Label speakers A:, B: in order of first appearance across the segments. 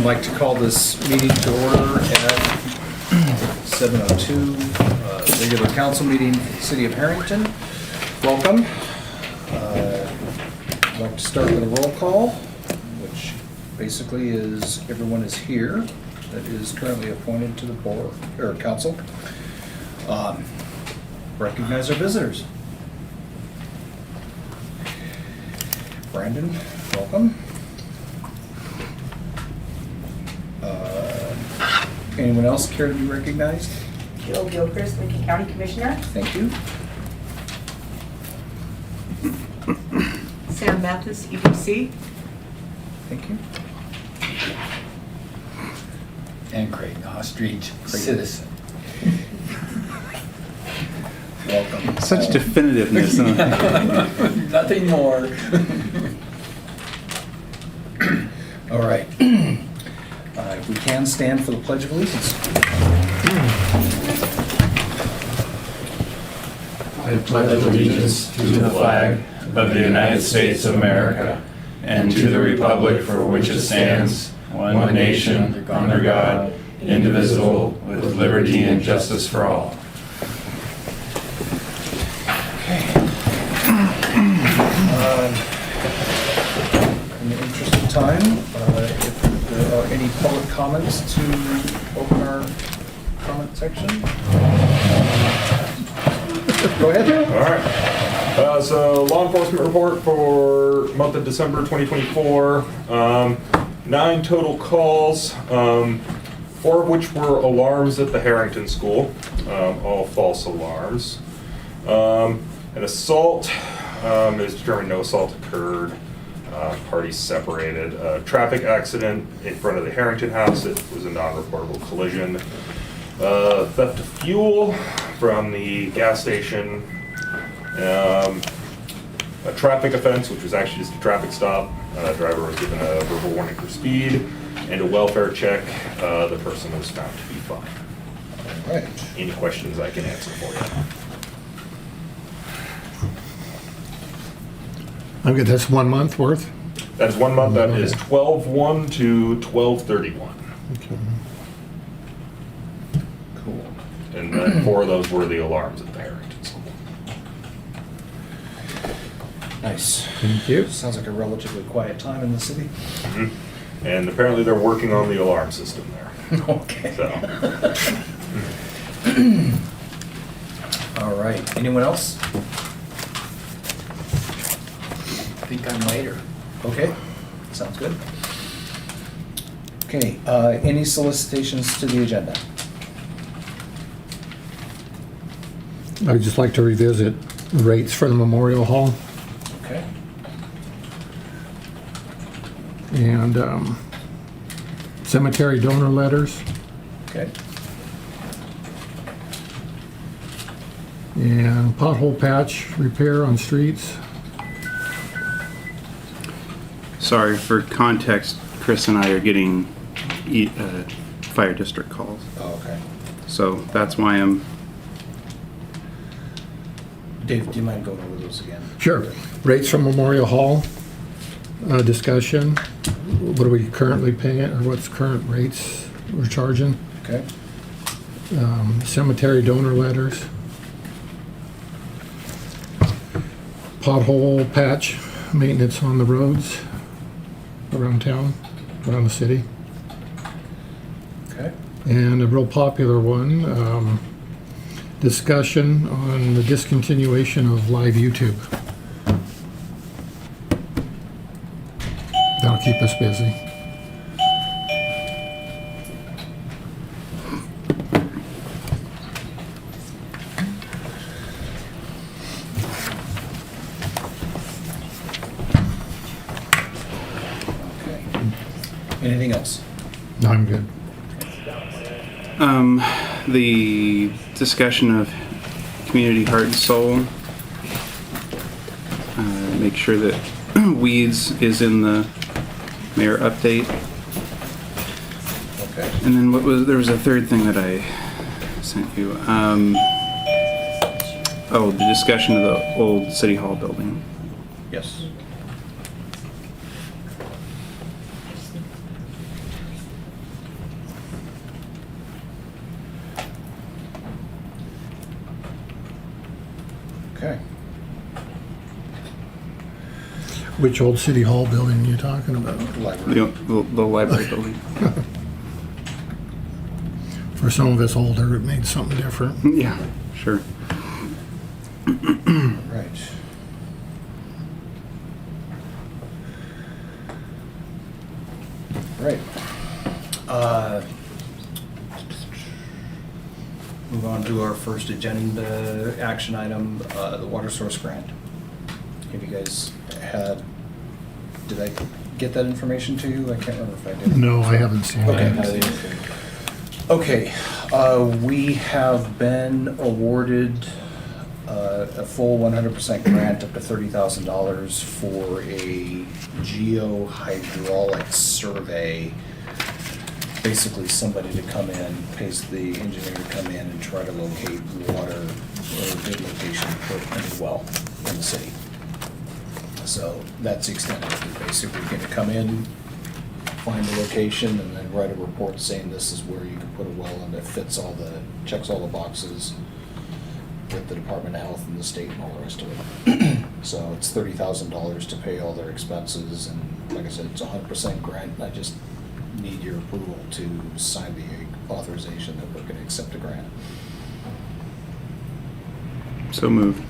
A: like to call this meeting to order at 7:02, regular council meeting, City of Harrington. Welcome. I'd like to start with a roll call, which basically is everyone is here that is currently appointed to the board, or council. Recognize our visitors. Brandon, welcome. Anyone else care to be recognized?
B: Jill Gilchrist, Lincoln County Commissioner.
A: Thank you.
B: Sam Mathis, EDC.
A: Thank you.
C: And Craig Ostrich, citizen.
A: Welcome.
D: Such definitiveness.
C: Nothing more.
A: All right. If we can stand for the Pledge of Allegiance.
E: I pledge allegiance to the flag of the United States of America and to the republic for which it stands, one nation, under God, indivisible, with liberty and justice for all.
A: In the interest of time, if there are any public comments to open our comment section. Go ahead.
F: All right. So law enforcement report for month of December 2024. 9 total calls, 4 of which were alarms at the Harrington School, all false alarms. An assault, it was determined no assault occurred. Parties separated. Traffic accident in front of the Harrington house. It was a non-reportable collision. Theft of fuel from the gas station. A traffic offense, which was actually just a traffic stop. Driver was given a verbal warning for speed, and a welfare check. The person was found to be fine.
A: All right.
F: Any questions I can answer for you?
G: Okay, that's 1 month worth?
F: That is 1 month. That is 12/1 to 12/31.
G: Okay.
A: Cool.
F: And then 4 of those were the alarms at the Harrington School.
A: Nice.
G: Thank you.
A: Sounds like a relatively quiet time in the city.
F: And apparently they're working on the alarm system there.
A: Okay.
F: So,
A: All right. Anyone else?
C: I think I'm later.
A: Okay. Sounds good. Okay. Any solicitations to the agenda?
G: I'd just like to revisit rates for the Memorial Hall
A: Okay.
G: and cemetery donor letters
A: Okay.
G: and pothole patch repair on streets.
D: Sorry, for context, Chris and I are getting fire district calls.
A: Oh, okay.
D: So that's why I'm,
A: Dave, do you mind going over those again?
G: Sure. Rates from Memorial Hall, discussion. What are we currently paying, or what's current rates we're charging?
A: Okay.
G: Cemetery donor letters. Pothole patch maintenance on the roads around town, around the city.
A: Okay.
G: And a real popular one, discussion on the discontinuation of live YouTube. That'll keep us busy.
A: Okay. Anything else?
G: No, I'm good.
D: the discussion of community heart and soul. Make sure that weeds is in the mayor update.
A: Okay.
D: And then there was a third thing that I sent you. Oh, the discussion of the old city hall building.
A: Yes.
G: Which old city hall building are you talking about?
A: Library.
D: The library building.
G: For some of us older, it made something different.
D: Yeah, sure.
A: Right. Right. Move on to our first agenda action item, the water source grant. Have you guys did I get that information to you? I can't remember if I did.
G: No, I haven't seen
A: Okay.
G: it.
A: Okay, we have been awarded a full 100% grant up to $30,000 for a geohydraulic survey. Basically, somebody to come in, pays the engineer to come in and try to locate water or a good location to put in a well in the city. So that's the extent of it. They're basically gonna come in, find the location, and then write a report saying this is where you can put a well and it fits checks all the boxes with the Department of Health and the state and all the rest of it. So it's $30,000 to pay all their expenses, and like I said, it's a 100% grant. I just need your approval to sign the authorization that we're gonna accept a grant.
D: So moved.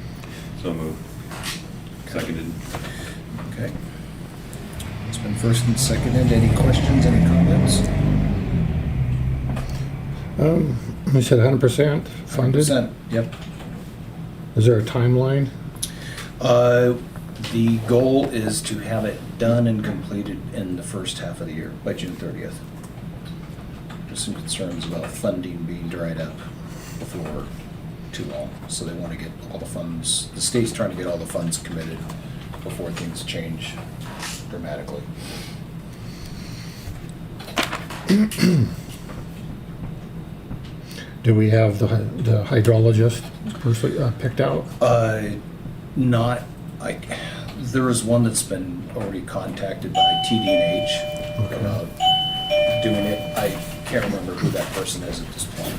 E: So moved. Seconded.
A: Okay. It's been first and seconded. Any questions, any comments?
G: You said 100% funded?
A: 100%, yep.
G: Is there a timeline?
A: The goal is to have it done and completed in the first half of the year, by June 30th. There's some concerns about funding being dried up before too long, so they want to get all the funds, the state's trying to get all the funds committed before things change dramatically.
G: Do we have the hydrologist personally picked out?
A: There is one that's been already contacted by TD&H
G: Okay.
A: about doing it. I can't remember who that person is at this point.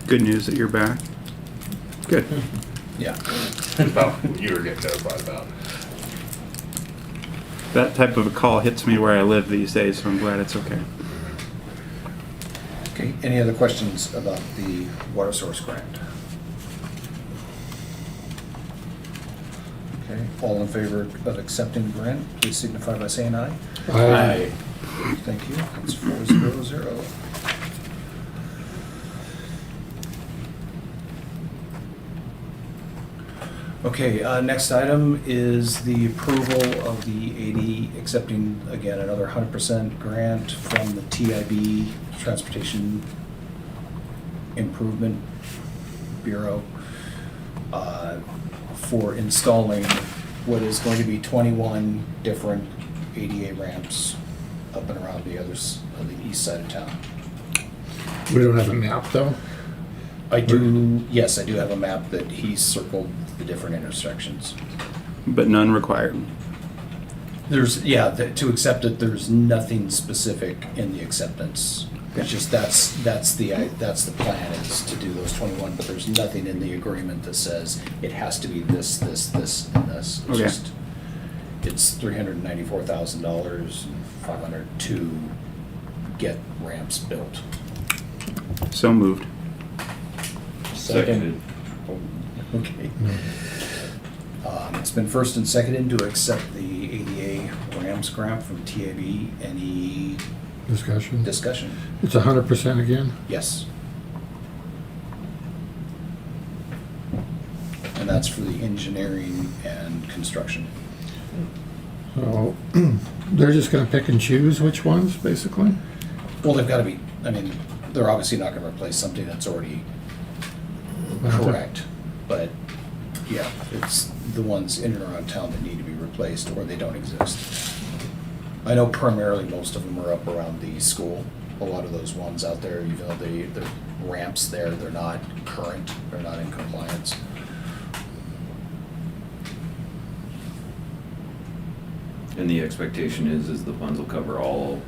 D: Good news that you're back. Good.
A: Yeah.
E: About what you were getting notified about.
D: That type of a call hits me where I live these days, so I'm glad it's okay.
A: Okay, any other questions about the water source grant? Okay, all in favor of accepting the grant, please signify by saying aye.
G: Aye.
A: Thank you, that's 400. Okay, next item is the approval of the accepting, again, another 100% grant from the TIB, Transportation Improvement Bureau, for installing what is going to be 21 different ADA ramps up and around the others on the east side of town.
G: We don't have a map, though?
A: Yes, I do have a map that he circled the different intersections.
D: But none required.
A: To accept it, there's nothing specific in the acceptance. It's just, that's the plan, is to do those 21, but there's nothing in the agreement that says it has to be this, and this. It's
D: Okay.
A: just, it's $394,000 and $500 to get ramps built.
D: So moved.
E: Seconded.
A: Okay. It's been first and seconded to accept the ADA ramps grant from TAB. Any
G: Discussion?
A: discussion?
G: It's 100% again?
A: Yes. And that's for the engineering and construction.
G: So they're just gonna pick and choose which ones, basically?
A: Well, they've got to be, they're obviously not going to replace something that's already correct. But, yeah, it's the ones in and around town that need to be replaced or they don't exist. I know primarily most of them are up around the school. A lot of those ones out there, the ramps there, they're not current, they're not in compliance.
H: And the expectation is the funds will cover all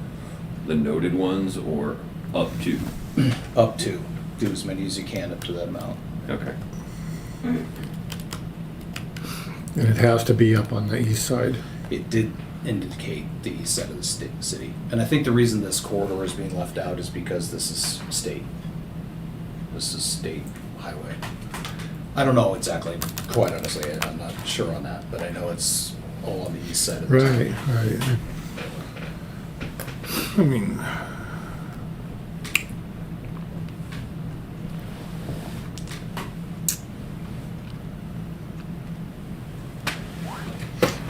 H: the noted ones or up to?
A: Up to, do as many as you can up to that amount.
H: Okay.
G: And it has to be up on the east side.
A: It did indicate the east side of the city. And I think the reason this corridor is being left out is because this is state. This is state highway. I don't know exactly, quite honestly, I'm not sure on that, but I know it's all on the east side of the
G: Right,
A: town.
G: right. I mean,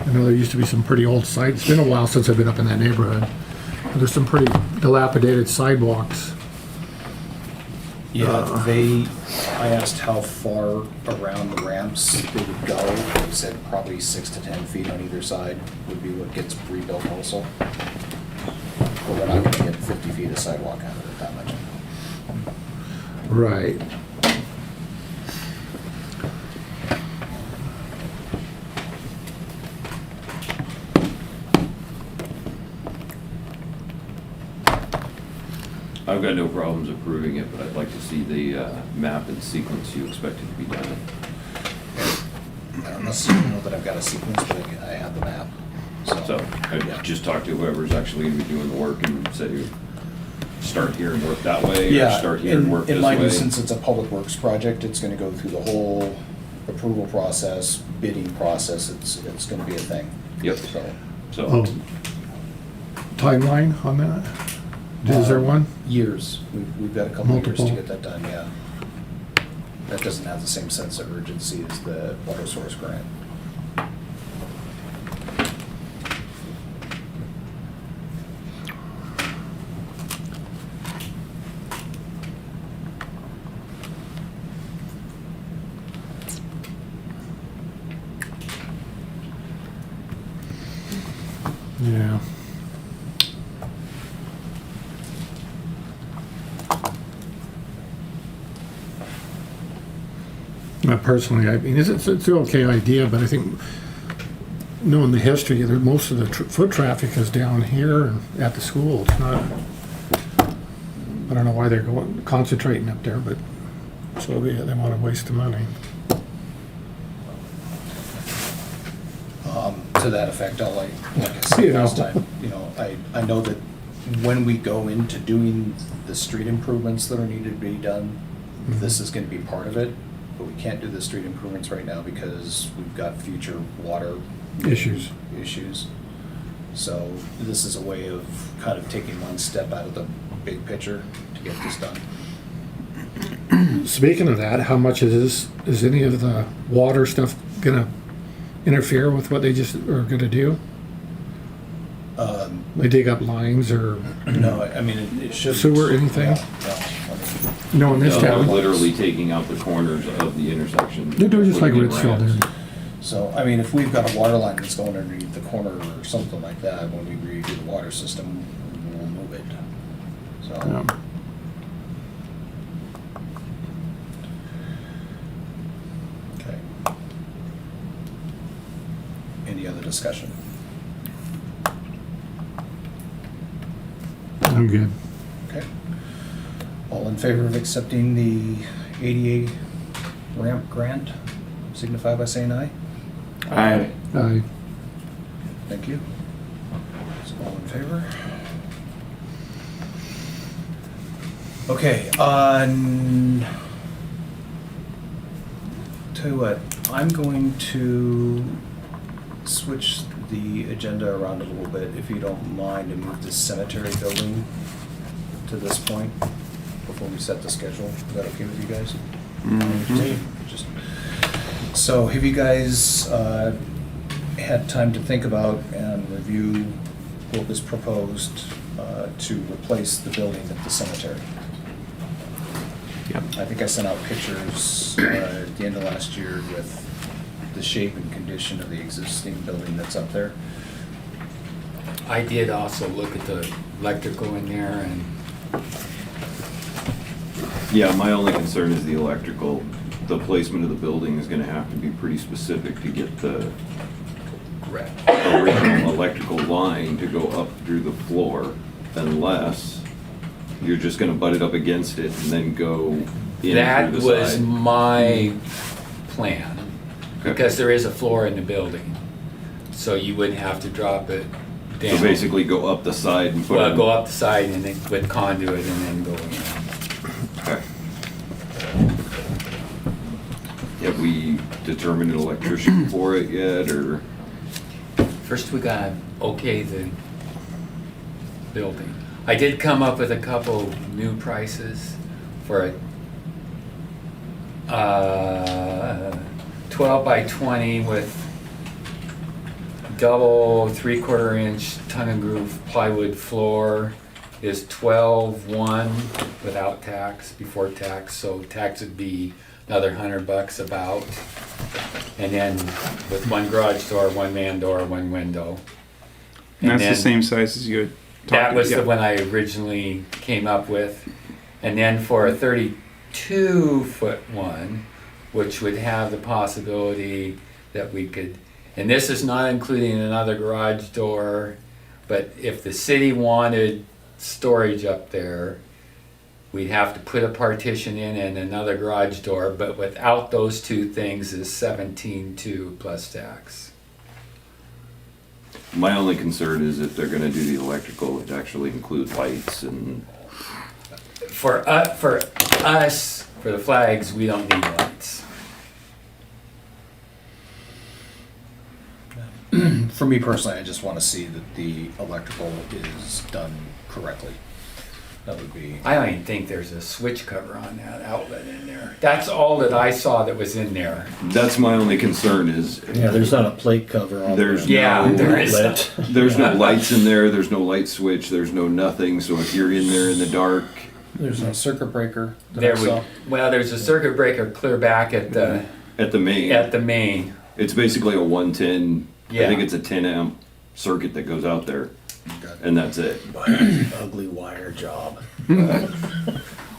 G: I know there used to be some pretty old sites. It's been a while since I've been up in that neighborhood. But there's some pretty dilapidated sidewalks.
A: Yeah, I asked how far around the ramps they would go. They said probably 6 to 10 feet on either side would be what gets rebuilt also. But we're not gonna get 50 feet of sidewalk out of it that much.
G: Right.
H: I've got no problems approving it, but I'd like to see the map and sequence you expect it to be done.
A: I don't necessarily know that I've got a sequence, but I have the map.
H: So
A: Yeah.
H: I just talked to whoever's actually gonna be doing the work and said you start here and work that way, or
A: Yeah,
H: start here and work this
A: in my view,
H: way.
A: since it's a public works project, it's gonna go through the whole approval process, bidding process, it's gonna be a thing.
H: Yep,
A: So,
G: Oh,
H: so,
G: timeline on that? Is there one?
A: Years, we've got a couple of years to
G: Multiple.
A: get that done, yeah. That doesn't have the same sense of urgency as the water source grant.
G: Yeah. Personally, I mean, it's an okay idea, but I think knowing the history, most of the foot traffic is down here and at the school. It's not, I don't know why they're concentrating up there, but so be it. They want to waste the money.
A: To that effect, like I said
G: You know.
A: last time, I know that when we go into doing the street improvements that are needed to be done, this is gonna be part of it, but we can't do the street improvements right now because we've got future water
G: Issues.
A: So this is a way of kind of taking one step out of the big picture to get this done.
G: Speaking of that, how much is any of the water stuff gonna interfere with what they just are gonna do? They dig up lines or,
A: No, I mean, it should.
G: Sewer, anything? no, in this
H: no, they're
G: town?
H: literally taking out the corners of the intersection.
G: They do just like
H: putting in
G: Richfield
H: ramps.
G: did.
A: So, I mean, if we've got a water line that's going underneath the corner or something like that, when we redo the water system, we'll move it. So,
G: Yeah.
A: okay. Any other discussion?
G: I'm good.
A: Okay. All in favor of accepting the ADA ramp grant, signify by saying aye.
E: Aye.
A: Thank you. So all in favor? Okay, tell you what, I'm going to switch the agenda around a little bit, if you don't mind, and move the cemetery building to this point before we set the schedule. Is that okay with you guys? Just- So have you guys had time to think about and review what was proposed to replace the building at the cemetery?
D: Yep.
A: I think I sent out pictures at the end of last year with the shape and condition of the existing building that's up there.
C: I did also look at the electrical in there and
H: Yeah, my only concern is the electrical. The placement of the building is gonna have to be pretty specific to get the
C: correct.
H: original electrical line to go up through the floor unless you're just gonna butt it up against it and then go in
C: That
H: through the
C: was
H: side.
C: my plan,
H: Okay.
C: because there is a floor in the building. So you wouldn't have to drop it down.
H: So basically go up the side and put
C: Well,
H: it.
C: go up the side and then with conduit and then go in.
H: Okay. Have we determined an electrician for it yet, or?
C: First, we gotta okay the building. I did come up with a couple new prices for a 12 by 20 with double 3/4 inch tongue and groove plywood floor is 12,100 without tax, before tax, so tax would be another $100 about. And then with one garage door, one man door, one window.
D: And that's
C: then-
D: the same size as you had talked
C: That was
D: yeah.
C: the one I originally came up with. And then for a 32-foot one, which would have the possibility that we could, and this is not including another garage door, but if the city wanted storage up there, we'd have to put a partition in and another garage door, but without those two things is 17,200 plus tax.
H: My only concern is if they're gonna do the electrical, it actually include lights and,
C: For us, for the flags, we don't need lights.
A: For me personally, I just want to see that the electrical is done correctly. That would be,
C: I don't even think there's a switch cover on that outlet in there. That's all that I saw that was in there.
H: that's my only concern is
I: Yeah, there's not a plate cover on
H: There's
I: the
C: Yeah, there is.
I: outlet.
H: there's no lights in there, there's no light switch, there's no nothing, so if you're in there in the dark,
A: there's no circuit breaker that
C: There
A: I
C: would,
A: saw.
C: well, there's a circuit breaker clear back at the
H: at the main,
C: main.
H: it's basically a 110, I
C: Yeah.
H: think it's a 10 amp circuit that goes out there, and that's it.
I: Ugly wire job.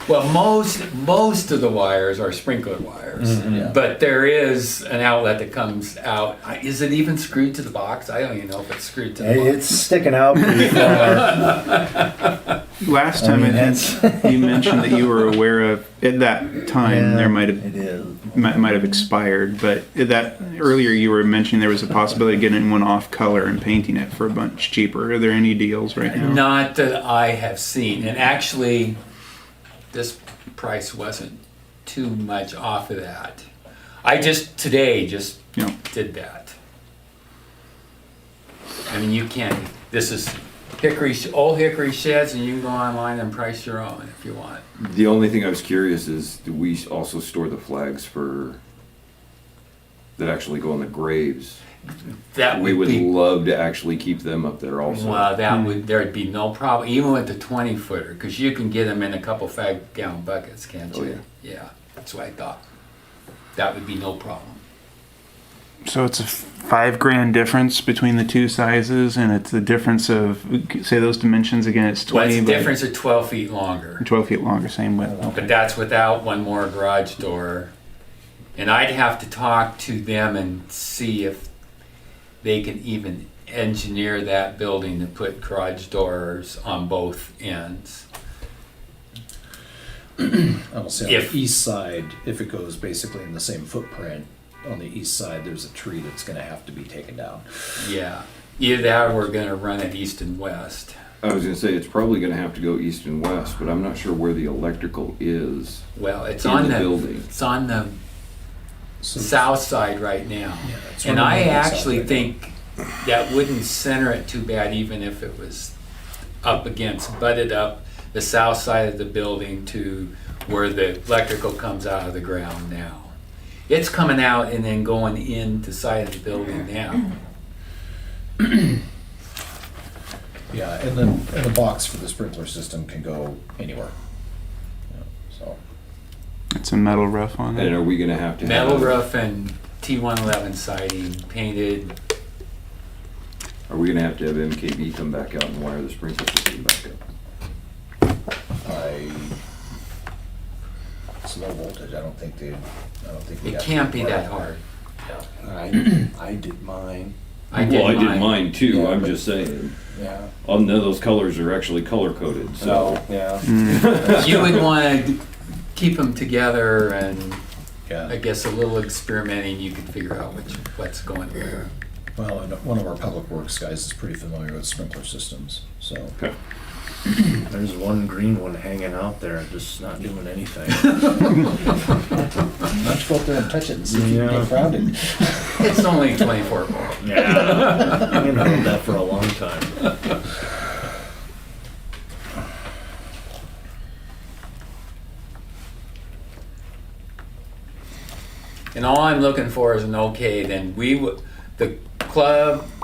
C: Well, most of the wires are sprinkler wires,
A: Yeah.
C: but there is an outlet that comes out. Is it even screwed to the box? I don't even know if it's screwed to the box.
I: It's sticking out pretty far.
D: Last
I: I
D: time
I: mean,
D: I think you mentioned that you were aware of at that time
I: Yeah,
D: there might have
I: It is.
D: might have expired, but that earlier you were mentioning there was a possibility of getting one off color and painting it for a bunch cheaper. Are there any deals right now?
C: Not that I have seen, and actually, this price wasn't too much off of that. I just today
D: Yeah.
C: did that. I mean, you can't. This is old hickory sheds, and you can go online and price your own if you want.
H: The only thing I was curious is, do we also store the flags that actually go on the graves?
C: That
H: We
C: would
H: would
C: be.
H: love to actually keep them up there also.
C: Well, there'd be no problem, even with the 20-footer, because you can get them in a couple 5-gallon buckets, can't
H: Oh,
C: you? Yeah, that's what I thought. That would be no problem.
D: So it's a $5,000 difference between the two sizes, and it's the difference of say those dimensions again. It's
C: Well,
D: 20,
C: it's a
D: by
C: difference of 12 feet longer,
D: 12 feet longer, same width.
C: but that's without one more garage door. And I'd have to talk to them and see if they can even engineer that building to put garage doors on both ends.
A: I will say on
C: If-
A: the east side, if it goes basically in the same footprint, on the east side, there's a tree that's gonna have to be taken down.
C: Yeah, either that or we're gonna run it east and west.
H: I was gonna say, it's probably gonna have to go east and west, but I'm not sure where the electrical is.
C: Well, it's
H: In
C: on
H: the
C: the
H: building.
C: It's on the
A: So
C: south side right now.
A: Yeah, it's
C: And
A: running
C: I
A: on the south
C: actually
A: right
C: think that wouldn't center it too bad even if it was up against, butted up the south side of the building to where the electrical comes out of the ground now. It's coming out and then going into side of the building now.
A: Yeah, and the box for the sprinkler system can go anywhere. Yeah, so,
D: It's a metal roof on
H: And
D: it.
H: are we gonna have to
C: Metal
H: have,
C: roof and T111 siding painted.
H: are we gonna have MKB come back out and wire the sprinkler system back up?
A: it's low voltage, I don't think we
C: It
A: have to
C: can't be
A: require
C: that hard.
I: I did mine.
C: I
H: Well, I did
C: mine.
H: mine too,
A: Yeah,
H: I'm
A: but-
H: just saying.
A: Yeah.
H: None of those colors are actually color coded, so.
A: So, yeah.
C: You would want to keep them together, and I
A: Yeah.
C: guess a little experimenting, you could figure out what's going where.
A: Well, and one of our public works guys is pretty familiar with sprinkler systems, so.
H: Okay.
I: There's one green one hanging out there, just not doing anything.
A: Why don't you go up there and touch it and see if you can
I: Yeah.
A: get grounded?
C: It's only 24 volt.
I: Yeah. I'm gonna hold that for a long time.
C: And all I'm looking for is an okay, then the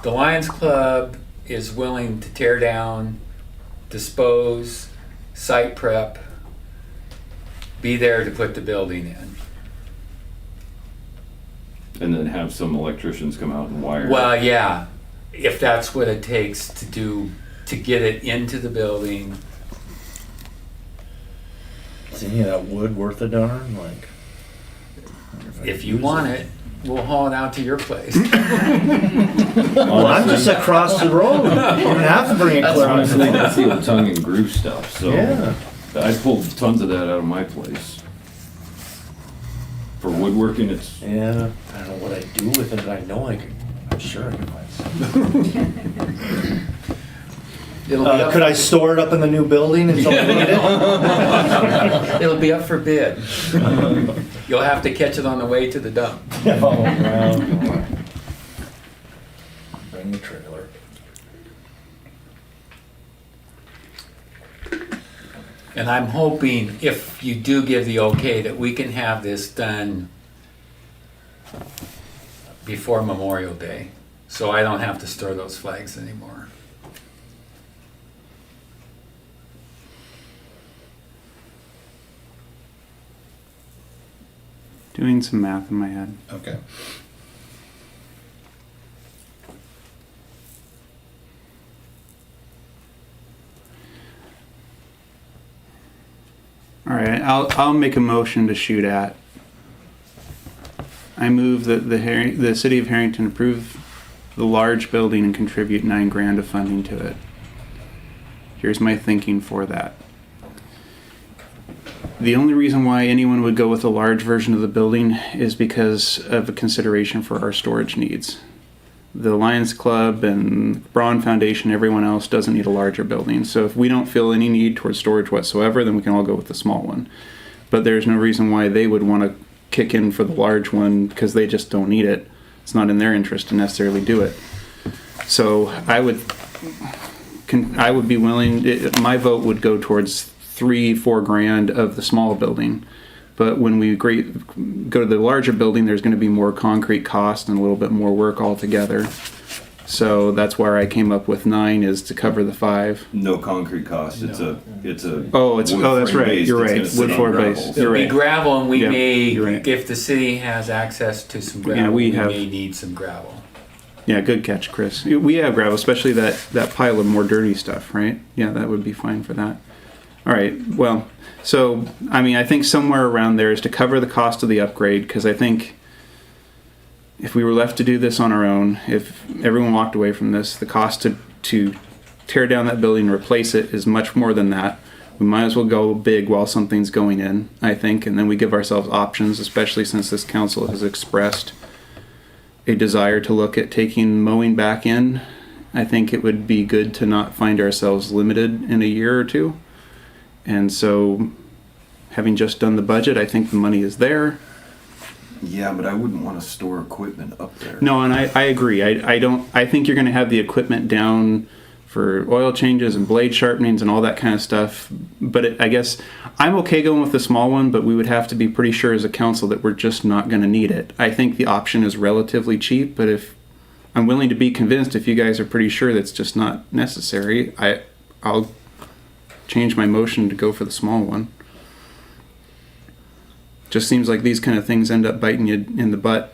C: Lions Club is willing to tear down, dispose, site prep, be there to put the building in.
H: And then have some electricians come out and wire.
C: Well, yeah, if that's what it takes to get it into the building.
I: Is any of that wood worth a darn? Like,
C: If you want it, we'll haul it out to your place.
I: well, I'm just across the road. You don't have to bring it clear.
H: Honestly, that's the old tongue and groove stuff, so.
I: Yeah.
H: I pulled tons of that out of my place. For woodworking, it's,
I: Yeah. I don't know what I'd do with it. I know I could. I'm sure I could find some.
C: It'll be up,
I: Could I store it up in the new building until we need it?
C: it'll be up for bid. You'll have to catch it on the way to the dump.
I: Oh, wow.
A: Bring the trailer.
C: And I'm hoping, if you do give the okay, that we can have this done before Memorial Day, so I don't have to store those flags anymore.
D: Doing some math in my head.
A: Okay.
D: All right, I'll make a motion to shoot at. I move that the city of Harrington approve the large building and contribute $9,000 of funding to it. Here's my thinking for that. The only reason why anyone would go with a large version of the building is because of a consideration for our storage needs. The Lions Club and Braun Foundation, everyone else doesn't need a larger building. So if we don't feel any need towards storage whatsoever, then we can all go with the small one. But there's no reason why they would want to kick in for the large one because they just don't need it. It's not in their interest to necessarily do it. So I would be willing, my vote would go towards $3-4 grand of the small building. But when we go to the larger building, there's going to be more concrete cost and a little bit more work altogether. So that's where I came up with 9 is to cover the 5.
H: no concrete cost, it's a.
D: Oh, that's
H: wood frame
D: right.
H: based.
D: You're
H: It's
D: right.
H: gonna sit
D: Wood
H: on
D: floor
H: gravel.
D: base.
C: It'll
D: You're
C: be
D: right.
C: gravel, and we
D: Yeah,
C: may,
D: you're right.
C: if the city has access to some gravel,
D: Yeah, we
C: we
D: have-
C: may need some gravel.
D: Yeah, good catch, Chris. We have gravel, especially that pile of more dirty stuff, right? Yeah, that would be fine for that. All right. Well, so I mean, I think somewhere around there is to cover the cost of the upgrade, because I think if we were left to do this on our own, if everyone walked away from this, the cost to tear down that building and replace it is much more than that. We might as well go big while something's going in, I think, and then we give ourselves options, especially since this council has expressed a desire to look at taking mowing back in. I think it would be good to not find ourselves limited in a year or two. And so, having just done the budget, I think the money is there.
H: Yeah, but I wouldn't want to store equipment up there.
D: No, and I agree. I think you're going to have the equipment down for oil changes and blade sharpenings and all that kind of stuff. But I guess I'm okay going with the small one, but we would have to be pretty sure as a council that we're just not going to need it. I think the option is relatively cheap, but if I'm willing to be convinced, if you guys are pretty sure that's just not necessary, I'll change my motion to go for the small one. Just seems like these kind of things end up biting you in the butt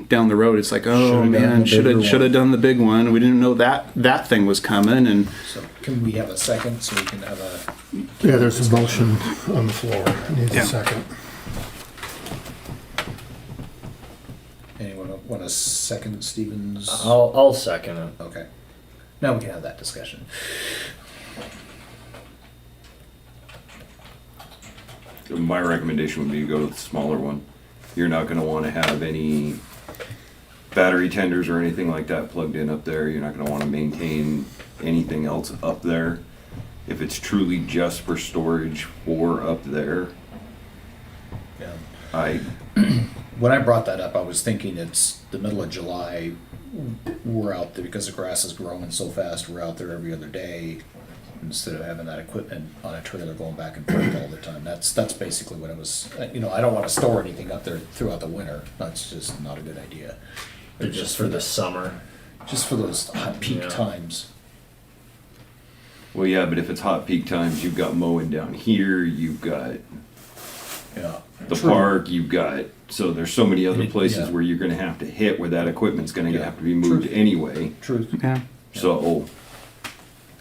D: down the road. It's like, oh
A: Should've done
D: man,
A: the
D: should
A: bigger
D: have
A: one.
D: done the big one. We didn't know that thing was coming. And
A: So can we have a second so we can have a,
G: Yeah, there's a motion on the floor. It needs
D: Yeah.
G: a second.
A: anyone want to second Stevens?
I: I'll second it.
A: Okay. Now we can have that discussion.
H: My recommendation would be to go with the smaller one. You're not gonna wanna have any battery tenders or anything like that plugged in up there. You're not gonna wanna maintain anything else up there. If it's truly just for storage for up there,
A: Yeah. When I brought that up, I was thinking it's the middle of July. We're out there because the grass is growing so fast. We're out there every other day instead of having that equipment on a trailer going back and forth all the time. That's basically what it was. I don't want to store anything up there throughout the winter. That's just not a good idea.
I: But just for the summer.
A: Just for those hot peak
I: Yeah.
A: times.
H: well, yeah, but if it's hot peak times, you've got mowing down here, you've got
A: Yeah.
H: the
A: True.
H: park, you've got, so there's so many other
A: Yeah.
H: places where you're gonna have to hit where that equipment's gonna
A: Yeah.
H: have to be moved
A: True.
H: anyway.
A: Truth.
D: Yeah.
H: So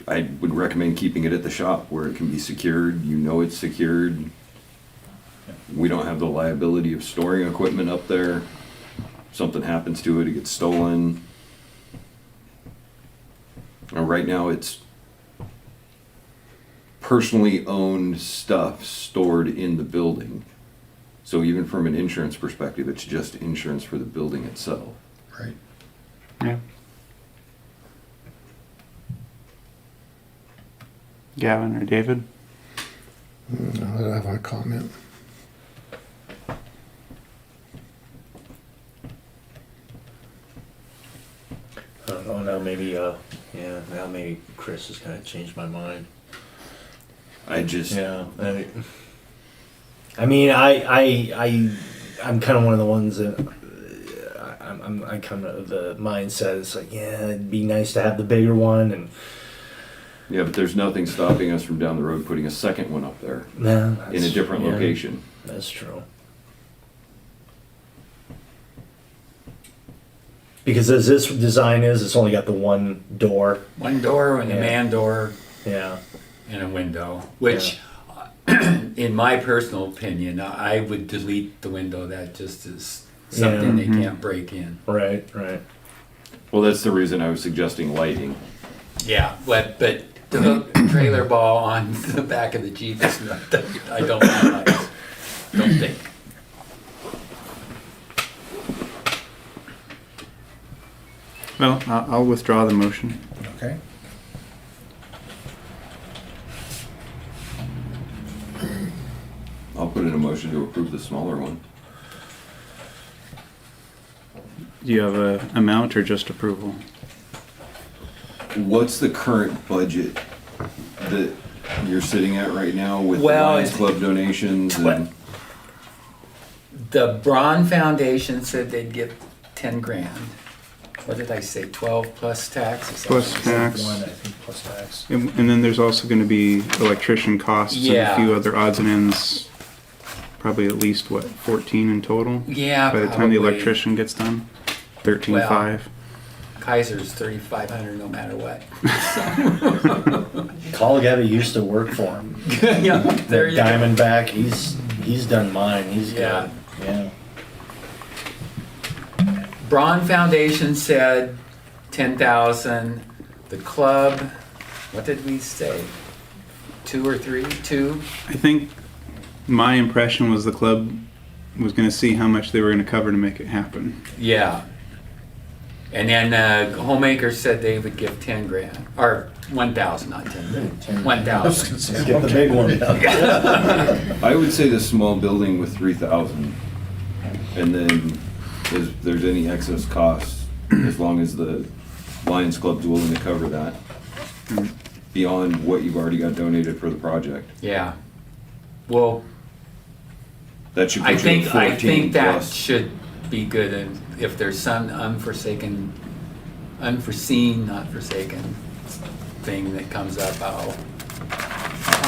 H: I would recommend keeping it at the shop where it can be secured, you know it's secured. We don't have the liability of storing equipment up there. Something happens to it, it gets stolen. Right now, it's personally owned stuff stored in the building. So even from an insurance perspective, it's just insurance for the building itself.
A: Right.
D: Yeah. Gavin or David?
G: No, I have a comment.
I: I don't know, now maybe, now maybe Chris has kind of changed my mind.
H: I just,
I: Yeah, I'm kind of one of the ones that I kind of the mindset is like, yeah, it'd be nice to have the bigger one, and
H: yeah, but there's nothing stopping us from down the road putting a second one up there
I: no,
H: in a different location.
I: That's true. Because as this design is, it's only got the one door.
C: One door and a
I: Yeah.
C: man door
I: Yeah.
C: and a window, which, in my personal opinion, I would delete the window. That just is something they can't break in.
I: Right.
H: Well, that's the reason I was suggesting lighting.
C: Yeah, but the hook trailer ball on the back of the Jeep is not, I don't like, don't think.
D: Well, I'll withdraw the motion.
A: Okay.
H: I'll put in a motion to approve the smaller one.
D: Do you have a amount or just approval?
H: What's the current budget that you're sitting at right now with the
C: Well,
H: Lions
C: it's-
H: Club donations and?
C: The Braun Foundation said they'd give 10 grand. What did I say, 12 plus tax? Is that
D: Plus
C: what I said?
D: tax.
A: One, I think, plus tax.
D: And then there's also going to be electrician costs and
C: Yeah.
D: a few other odds and ends. Probably at least, 14 in total?
C: Yeah,
D: By the time the
C: probably.
D: electrician gets done? 13.5.
C: Kaiser's 3,500 no matter what.
I: Call a guy that used to work for him.
C: Yeah, there you go.
I: Diamondback, he's done mine. He's
C: Yeah.
I: good. Yeah.
C: Braun Foundation said 10,000. The club, what did we say? 2 or 3? 2?
D: I think my impression was the club was going to see how much they were going to cover to make it happen.
C: Yeah. And then Homemaker said they would give 10 grand. Or 1,000, not 10 grand. 1,000.
I: Let's get the big one.
H: I would say the small building with 3,000. And then if there's any excess costs, as long as the Lions Club's willing to cover that beyond what you've already got donated for the project.
C: Yeah. Well,
H: That should
C: I
H: put you at
C: think
H: 14
C: that
H: plus.
C: should be good. And if there's some unforeseen, not forsaken thing that comes up, I'll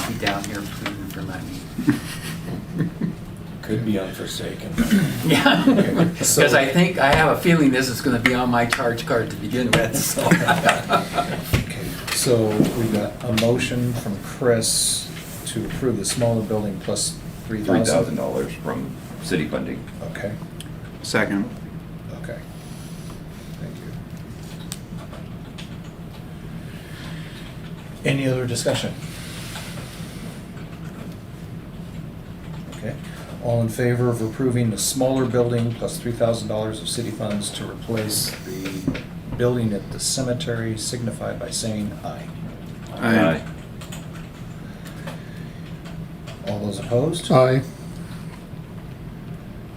C: be down here pleading for money.
I: Could be unforsaken.
C: Yeah,
A: So-
C: because I have a feeling this is going to be on my charge card to begin with. So.
A: Okay, so we got a motion from Chris to approve the smaller building plus $3,000.
H: $3,000 from city funding.
A: Okay,
D: Second.
A: okay. Any other discussion? Okay. All in favor of approving the smaller building plus $3,000 of city funds to replace the building at the cemetery signify by saying aye.
D: Aye.
A: All those opposed?
G: Aye.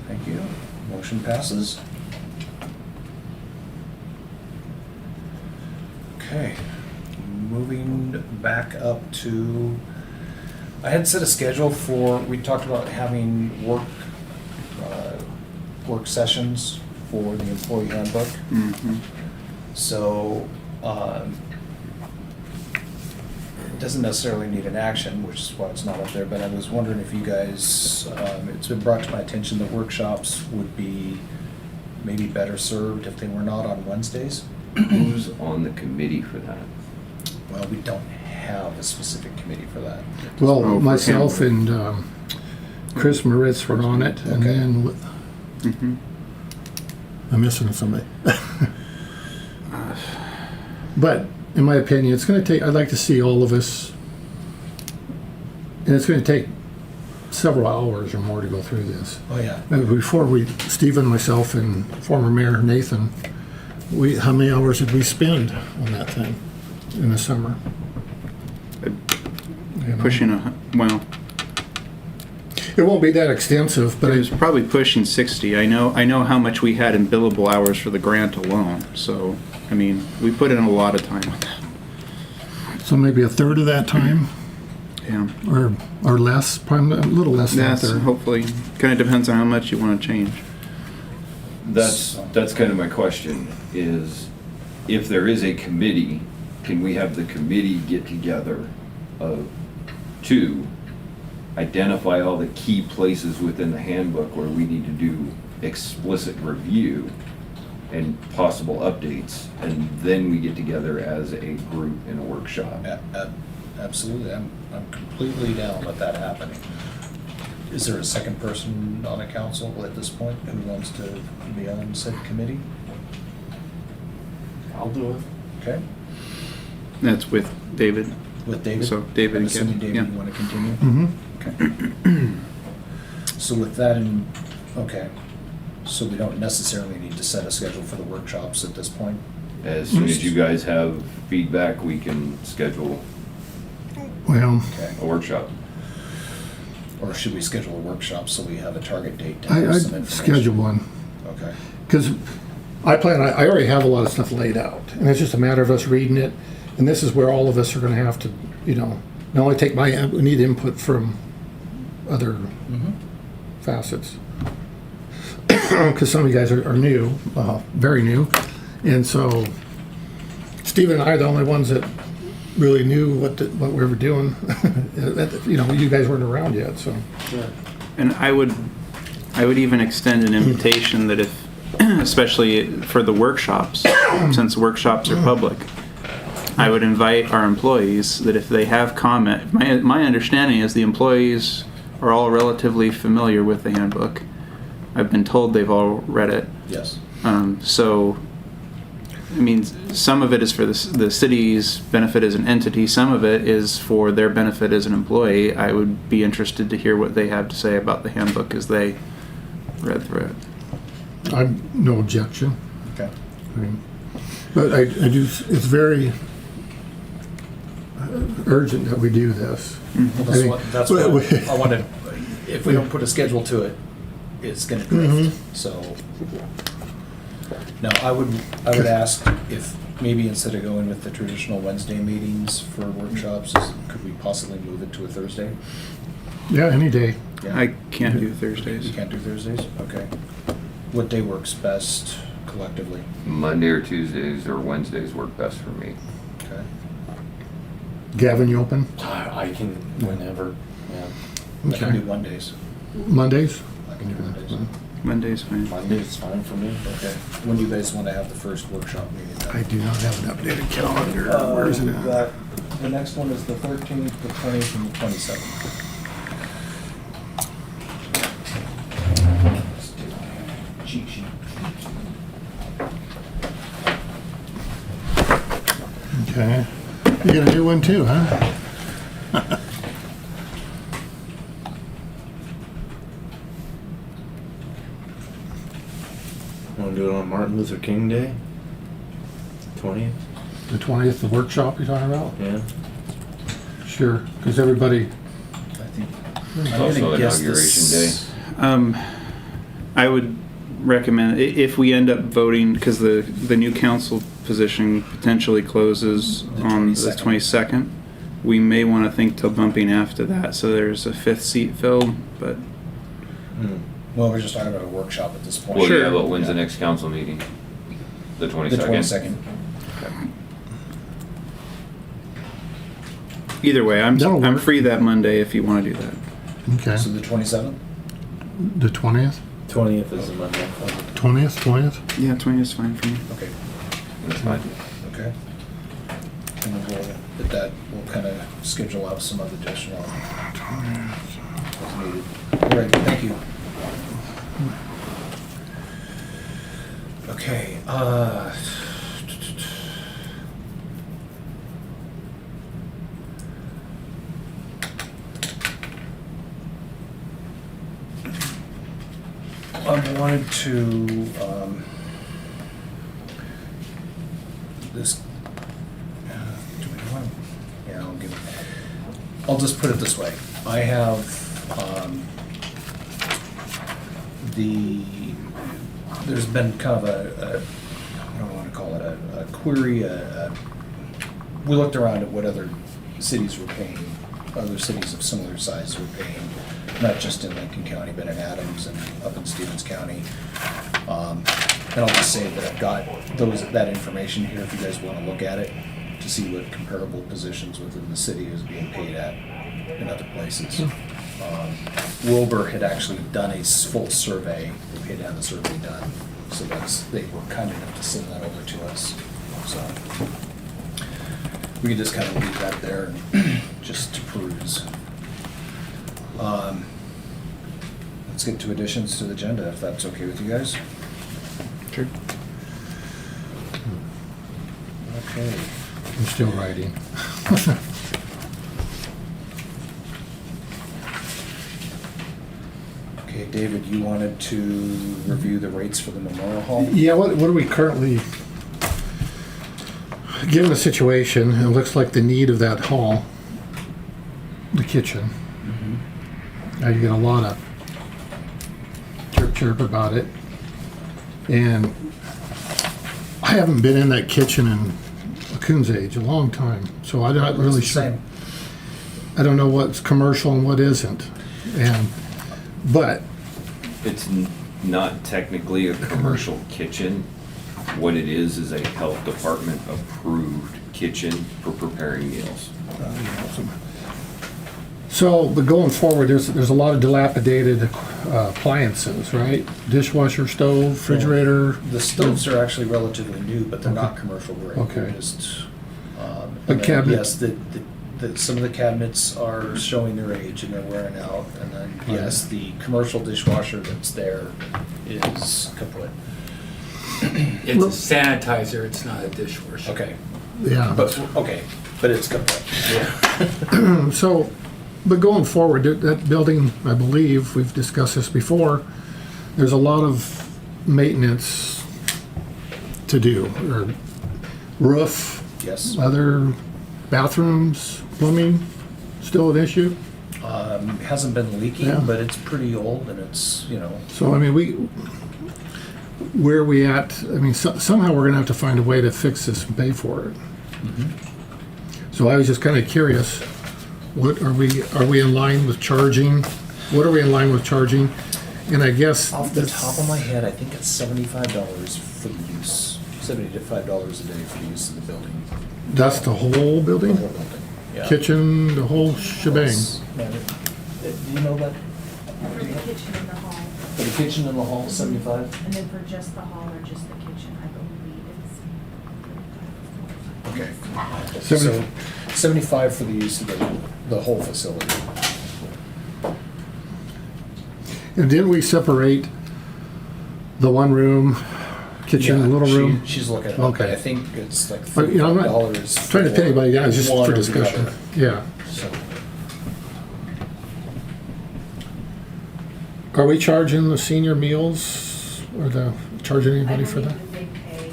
A: Thank you. Motion passes. Okay, moving back up to, I had set a schedule for, we talked about having work sessions for the employee handbook.
D: Mhm.
A: So, it doesn't necessarily need an action, which is why it's not up there, but I was wondering if you guys, it's been brought to my attention that workshops would be maybe better served if they were not on Wednesdays.
H: Who's on the committee for that?
A: Well, we don't have a specific committee for that.
G: Well,
D: Oh, for
G: myself
D: him.
G: and Chris Moritz were on it, and
A: Okay.
G: then
D: Mhm.
G: I'm missing somebody. But in my opinion, it's going to take, I'd like to see all of us, and it's going to take several hours or more to go through this.
A: Oh, yeah.
G: And before Stephen, myself, and former Mayor Nathan, how many hours did we spend on that thing in the summer? You know?
D: Pushing well,
G: It won't be that extensive, but
D: it was probably pushing 60. I know how much we had in billable hours for the grant alone. So, I mean, we put in a lot of time on that.
G: so maybe a third of that time,
D: Yeah.
G: or less, probably a little less than a
D: That's
G: third.
D: hopefully kind of depends on how much you want to change.
H: That's kind of my question, is if there is a committee, can we have the committee get together to identify all the key places within the handbook where we need to do explicit review and possible updates, and then we get together as a group in a workshop?
A: Absolutely. I'm completely down with that happening. Is there a second person on a council at this point who wants to be on said committee?
I: I'll do it.
A: Okay,
D: That's with David.
A: with David?
D: So, David
A: I'm
D: and
A: assuming
D: Kevin,
A: David,
D: yeah.
A: you want to continue?
G: Mhm.
A: Okay. So with that in, okay, so we don't necessarily need to set a schedule for the workshops at this point?
H: As soon as you guys have feedback, we can schedule
G: Well,
A: Okay.
H: a workshop.
A: Or should we schedule a workshop so we have a target date to have some
G: I'd
A: information?
G: schedule one.
A: Okay.
G: Because I already have a lot of stuff laid out, and it's just a matter of us reading it, and this is where all of us are gonna have to, not only take we need input from other
A: Mhm.
G: facets. Because some of you guys are new, very new, and so Steve and I are the only ones that really knew what we were doing. You guys weren't around yet, so.
D: And I would even extend an invitation that if, especially for the workshops, since workshops are public, I would invite our employees that if they have comment, my understanding is the employees are all relatively familiar with the handbook. I've been told they've all read it.
A: Yes.
D: So, I mean, some of it is for the city's benefit as an entity. Some of it is for their benefit as an employee. I would be interested to hear what they have to say about the handbook as they read through it.
G: I've no objection.
A: Okay.
G: But I do, it's very urgent that we do this.
A: Well, that's what
G: we-
A: I wanted, if we don't put a schedule to it, it's gonna drift, so. No, I would ask if maybe instead of going with the traditional Wednesday meetings for workshops, could we possibly move it to a Thursday?
G: Yeah, any day.
A: Yeah.
D: I can't do
A: You
D: Thursdays.
A: can't do Thursdays? Okay. What day works best collectively?
H: Monday or Tuesdays or Wednesdays work best for me.
A: Okay.
G: Gavin, you open?
I: I can whenever. Yeah.
A: I can do Mondays.
G: Mondays?
A: I can do Mondays.
D: Monday's fine.
I: Monday's fine for me.
A: Okay. When do you guys want to have the first workshop meeting?
G: I do not have an updated calendar. Where is it
A: We've
G: at?
A: got- The next one is the 13th, the 20th, and the 27th. Cheat sheet.
G: Okay. You got a new one too, huh?
I: Want to do it on Martin Luther King Day? 20th?
G: The 20th, the workshop you're talking about?
I: Yeah.
G: Sure, because everybody,
A: I think.
H: It's
A: I'm
H: also
A: gonna guess
H: inauguration day.
D: I would recommend, if we end up voting, because the new council position potentially closes
A: The
D: on the
A: 22nd.
D: 22nd, we may want to think till bumping after that, so there's a 5th seat filled, but
A: Well, we're just talking about a workshop at this point.
H: Well,
D: Sure.
H: yeah, but when's the next council meeting? The
A: The
H: 22nd?
A: 22nd.
D: either way,
G: That'll
D: I'm
G: work.
D: free that Monday if you want to do that.
G: okay,
A: So the 27th?
G: the 20th,
I: 20th is the Monday.
G: 20th?
D: Yeah, 20 is fine for me.
A: Okay.
H: That's fine.
A: Okay. And then we'll kind of schedule out some other additional as needed. All right, thank you. Okay, I wanted to, this, do we want, yeah, I'll just put it this way. I have, there's been kind of I don't want to call it a query, we looked around at what other cities were paying, other cities of similar size were paying, not just in Lincoln County, but in Adams and up in Stevens County. And I'll just say that I've got that information here if you guys want to look at it, to see what comparable positions within the city is being paid at in other places. Wilbur had actually done a full survey, they paid to have the survey done, so they were kind enough to send that over to us, so. We can just kind of leave that there, just to peruse. Let's get to additions to the agenda, if that's okay with you guys.
D: Sure.
A: Okay.
G: I'm still writing.
A: Okay, David, you wanted to review the rates for the Memorial Hall?
G: Yeah, what are we currently, given the situation, it looks like the need of that hall, the kitchen. Now you get a lot of chirp about it. And I haven't been in that kitchen in a coon's age, a long time, so I'm not really
A: It's the
G: sure.
A: same.
G: I don't know what's commercial and what isn't. But
H: It's not technically a commercial kitchen. What it is a health department approved kitchen for preparing meals.
G: So, but going forward, there's a lot of dilapidated appliances, right? Dishwasher, stove, refrigerator.
A: The stoves are actually relatively new, but they're not commercial grade.
G: Okay.
A: They're just,
G: The
A: and then,
G: cabinet-
A: yes, some of the cabinets are showing their age and they're wearing out. And then, yes, the commercial dishwasher that's there is kaput.
C: It's a sanitizer, it's not a dishwasher.
A: Okay,
G: Yeah.
A: but it's kaput. Yeah.
G: So, but going forward, that building, I believe, we've discussed this before, there's a lot of maintenance to do. Or roof,
A: Yes.
G: other bathrooms, plumbing, still an issue?
A: Hasn't been leaking,
G: Yeah.
A: but it's pretty old and it's,
G: So, I mean, where are we at? I mean, somehow we're gonna have to find a way to fix this and pay for it. So I was just kinda curious, what are we in line with charging? What are we in line with charging? And I guess.
A: off the top of my head, I think it's $75 for the use, $75 a day for the use of the building.
G: That's the whole
A: The whole
G: building?
A: building, yeah.
G: Kitchen, the whole shebang?
A: Do you know that?
J: For the kitchen and the hall,
A: For the kitchen and the hall, 75?
J: and then for just the hall or just the kitchen, I believe it's.
A: Okay. So 75 for the use of the whole facility.
G: And didn't we separate the one room kitchen,
A: Yeah,
G: little room?
A: She's looking at it,
G: Okay.
A: but I think it's like
G: But, you know, I'm not
A: $35.
G: Trying to pin anybody down, it's just
A: one
G: for
A: or the
G: discussion.
A: other.
G: Yeah.
A: So,
G: Are we charging the senior meals or charging anybody for that?
J: I believe that they pay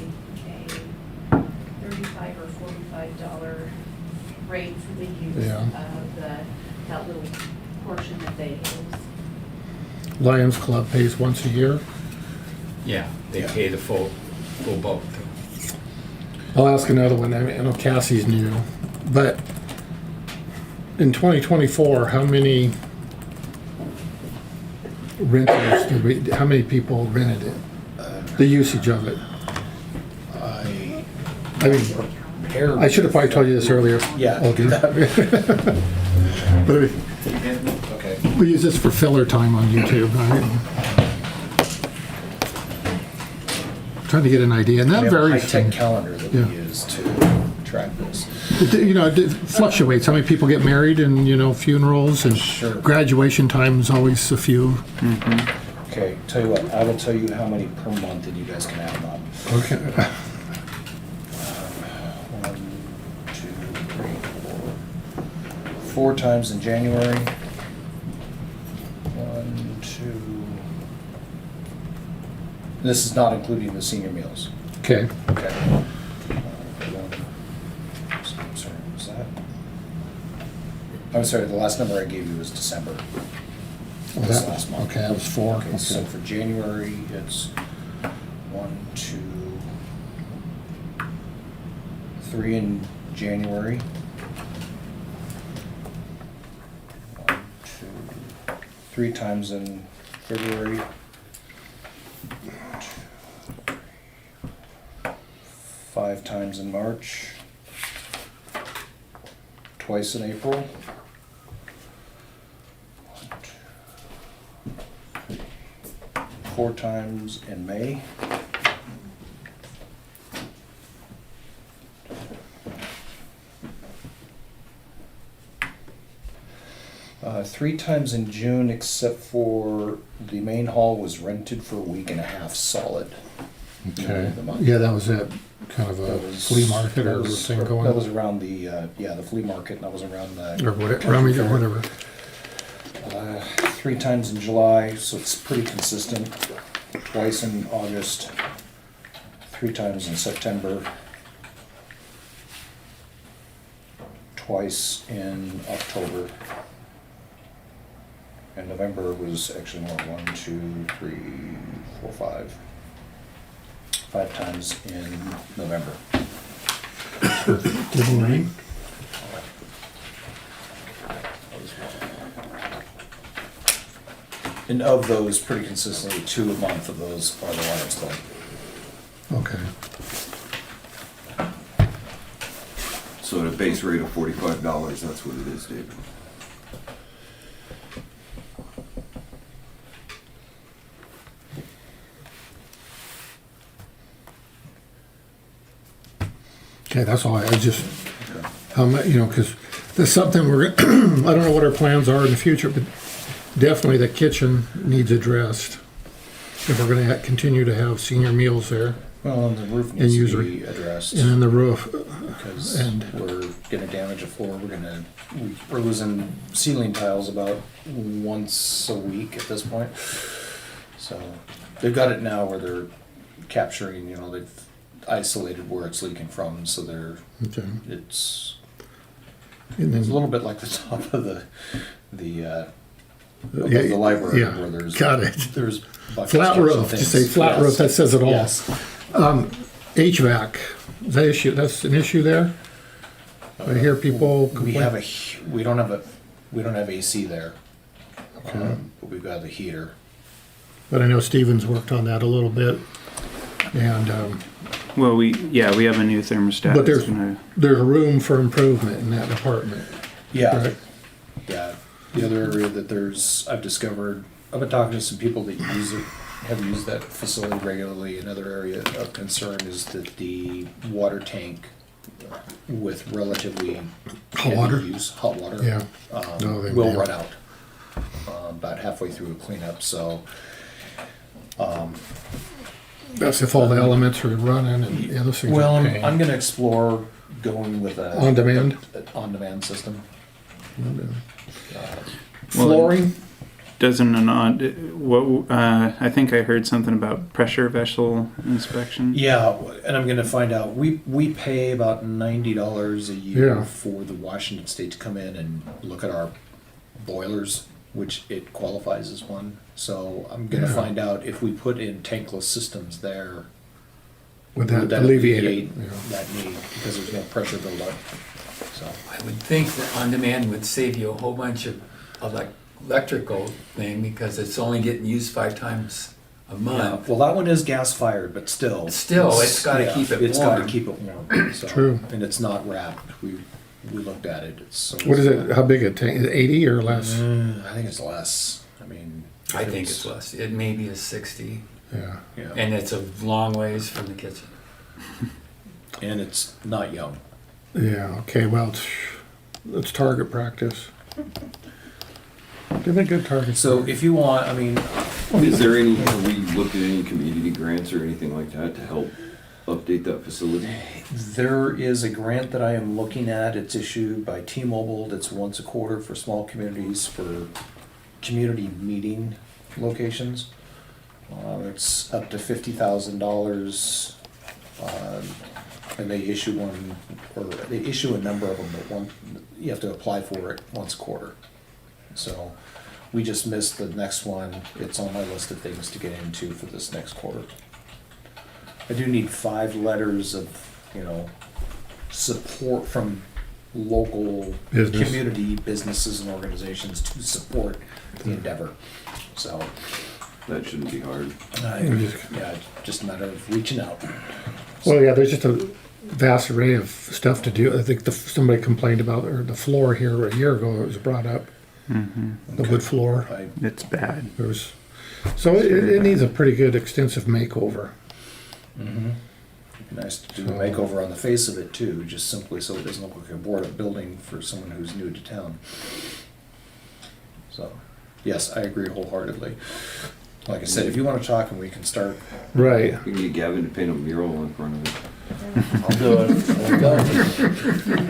J: a $35 or $45 rate for the use
G: Yeah.
J: of that little portion that they use.
G: Lions Club pays once a year.
C: Yeah, they
A: Yeah.
C: pay the full boat.
G: I'll ask another one. I know Cassie's new, but in 2024, how many renters how many people rented it? The usage of it. I mean,
A: Hair-
G: I should have probably told you this earlier.
A: Yeah.
G: Alder. But
A: Okay.
G: we use this for filler time on YouTube. Right? Trying to get an idea, and
A: We
G: that
A: have a
G: varies.
A: high-tech
G: from-
A: calendar that
G: Yeah.
A: we use to track this.
G: You know, it fluctuates. How many people get married and, you know, funerals and
A: Sure.
G: graduation time is always a few.
A: Okay, tell you what, I will tell you how many per month and you guys can add them up.
G: Okay.
A: 1, 2, 3, 4. 4 times in January. 1, 2. This is not including the senior meals.
G: Okay.
A: Okay. I'm sorry, what was that? I'm sorry, the last number I gave you was December.
G: Well,
A: This
G: that-
A: last month.
G: okay, that was 4.
A: Okay, so
G: Okay.
A: for January, it's 1, 2, 3 in January. 1, 2, 3 times in February. 5 times in March. Twice in April. 1, 2, 3, 4 times in May. Three times in June, except for the main hall was rented for a week and a half solid.
G: Okay.
A: The month.
G: Yeah, that was it. Kind of a
A: That was-
G: flea market
A: that
G: or
A: was-
G: thing going
A: That
G: on.
A: was around the, the flea market, and that was around the.
G: Or whatever. I mean, whatever.
A: 3 times in July, so it's pretty consistent. Twice in August. 3 times in September. Twice in October. And November was actually more, 1, 2, 3, 4, 5. 5 times in November.
G: Didn't rain?
A: And of those, pretty consistently, 2 a month of those are the Lions Club.
G: Okay.
H: So at a base rate of $45, that's what it is, David.
G: Okay, that's all. I just, how much, you know, because there's something I don't know what our plans are in the future, but definitely the kitchen needs addressed. If we're gonna continue to have senior meals there,
A: Well, and the roof
G: And
A: needs to
G: user-
A: be addressed.
G: and then the roof,
A: Because
G: and-
A: we're gonna damage a floor, we're losing ceiling tiles about once a week at this point. So, they've got it now where they're capturing, you know, they've isolated where it's leaking from, so
G: okay.
A: it's
G: And
A: a
G: then,
A: little bit like the top of the above
G: Yeah,
A: the library
G: yeah,
A: where there's.
G: got it.
A: There's buckets,
G: flat
A: jars, and
G: roof, just
A: things.
G: say flat
A: Yes.
G: roof, that says it all.
A: Yes.
G: HVAC, is that issue, that's an issue there? I hear people
A: We have
G: complain.
A: we don't have AC there.
G: Okay.
A: But we've got the heater.
G: But I know Stevens worked on that a little bit. And,
D: Well, we have a new thermostat.
G: but
D: that's gonna-
G: there's room for improvement in that department.
A: Yeah.
G: Right.
A: Yeah. The other area that I've discovered, I've been talking to some people that have used that facility regularly. Another area of concern is that the water tank with relatively
G: Hot
A: heavy
G: water?
A: use, hot water,
G: Yeah. No, they
A: will
G: may.
A: run out about halfway through a cleanup. So
G: That's if all the elements are running and the other things
A: Well,
G: are
A: I'm
G: paying.
A: gonna explore going with a.
G: On demand?
A: On-demand system.
G: Flooring?
D: Doesn't an odd, what, I think I heard something about pressure vessel inspection.
A: Yeah, and I'm gonna find out, we pay about $90 a year
G: Yeah.
A: for the Washington State to come in and look at our boilers, which it qualifies as one. So I'm gonna
G: Yeah.
A: find out if we put in tankless systems there,
G: Would
A: would
G: that alleviate it? Yeah.
A: that need, because there's no pressure buildup, so.
C: I would think that on-demand would save you a whole bunch of electrical thing because it's only getting used 5 times a
A: Yeah,
C: month.
A: well, that one is gas-fired, but still.
C: Still, it's gotta
A: yeah,
C: keep it
A: It's gotta
C: warm.
A: keep it warm, so.
G: True.
A: And it's not wrapped, we looked at it, it's so.
G: What is it, how big a tank, is it 80 or less?
A: I think it's less, I mean.
C: I think it's less. It may be a 60,
G: Yeah.
A: Yeah,
C: and it's a long ways from the kitchen.
A: and it's not young.
G: Yeah, okay, well, it's target practice. Give me a good target.
A: So if you want, I mean,
H: Is there any, have we looked at any community grants or anything like that to help update that facility?
A: there is a grant that I am looking at, it's issued by T-Mobile, that's once a quarter for small communities for community meeting locations. It's up to $50,000, and they issue one, or they issue a number of them, but one, you have to apply for it once a quarter. So, we just missed the next one, it's on my list of things to get into for this next quarter. I do need 5 letters of, support from local
G: Business.
A: community businesses and organizations to support the endeavor. So,
H: That shouldn't be hard.
A: yeah, just a matter of reaching out.
G: Well, yeah, there's just a vast array of stuff to do. I think somebody complained about, or the floor here a year ago, it was brought up, the wood floor.
D: It's bad.
G: There was, so it needs a pretty good extensive makeover.
A: Nice to do a makeover on the face of it too, just simply so it doesn't look like a board-up building for someone who's new to town. So, yes, I agree wholeheartly. Like I said, if you want to talk and we can start,
G: Right.
H: We can get Gavin to paint a mural in front of it.
I: I'll do it. There we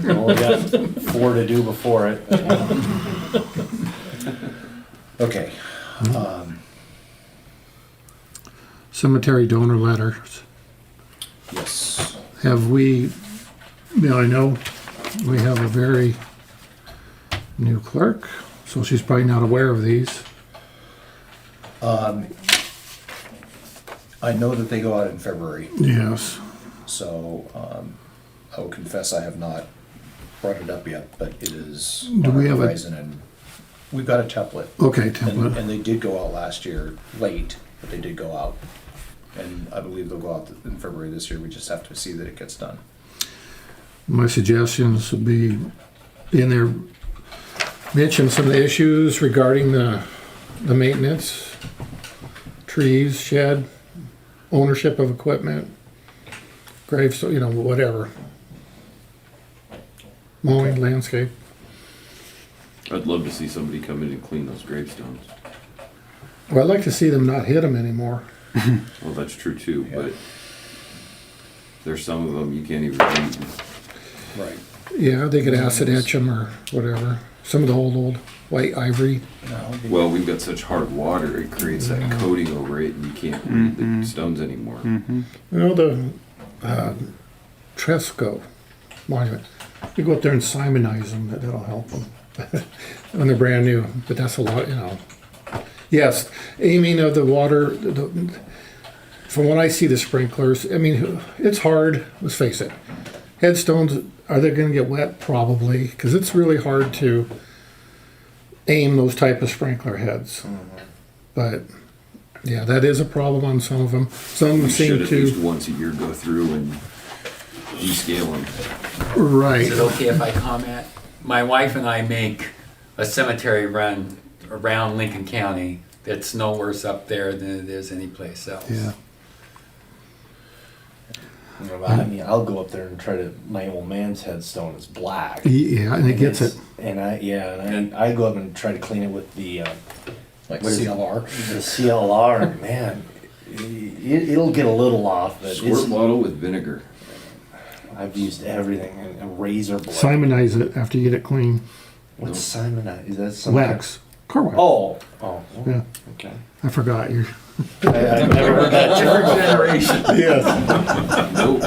I: go. Only got 4 to do before it.
A: okay.
G: Cemetery donor letters.
A: Yes.
G: Have we, now I know we have a very new clerk, so she's probably not aware of these.
A: I know that they go out in February,
G: Yes.
A: so I will confess I have not brought it up yet, but it is
G: Do
A: on
G: we
A: our
G: have a-
A: horizon, and we've got a template.
G: Okay,
A: And,
G: template.
A: and they did go out last year, late, but they did go out. And I believe they'll go out in February this year, we just have to see that it gets done.
G: My suggestions would be in there, mention some of the issues regarding the maintenance, trees, shed, ownership of equipment, graves, whatever. Mowing, landscape.
H: I'd love to see somebody come in and clean those gravestones.
G: Well, I'd like to see them not hit them anymore.
H: Well, that's true too,
A: Yeah.
H: but there's some of them you can't even read.
A: Right.
G: Yeah, they could acid etch them or whatever. Some of the old white ivory.
H: Well, we've got such hard water, it creates that coating over it and you can't read the stones anymore.
G: The Tresco monument. You go up there and simonize them, that'll help them. When they're brand new, but that's a lot, Yes, aiming of the water, from what I see the sprinklers, I mean, it's hard, let's face it. Headstones, are they gonna get wet? Probably, because it's really hard to aim those type of sprinkler heads. But, yeah, that is a problem on some of them. Some
H: We
G: seem
H: should at least
G: to,
H: once a year go through and descale them.
G: right.
C: Is it okay if I comment? My wife and I make a cemetery run around Lincoln County that's no worse up there than it is anyplace else.
G: Yeah.
I: I mean, I'll go up there and try to. My old man's headstone is black.
G: Yeah, and it gets it.
I: And I go up and try to clean it with the
A: Like
I: what is it?
A: CLR.
I: The CLR. Man, it'll get a little off, but
H: Squirt bottle with vinegar.
I: I've used everything, and a razor blade.
G: Simonize it after you get it clean.
I: What's Simonize? Is that something?
G: Wax. Car wax.
I: Oh,
G: Yeah.
I: okay.
G: I forgot you.
I: I've never heard that term before.
C: Generation.
G: Yes.
H: Nope.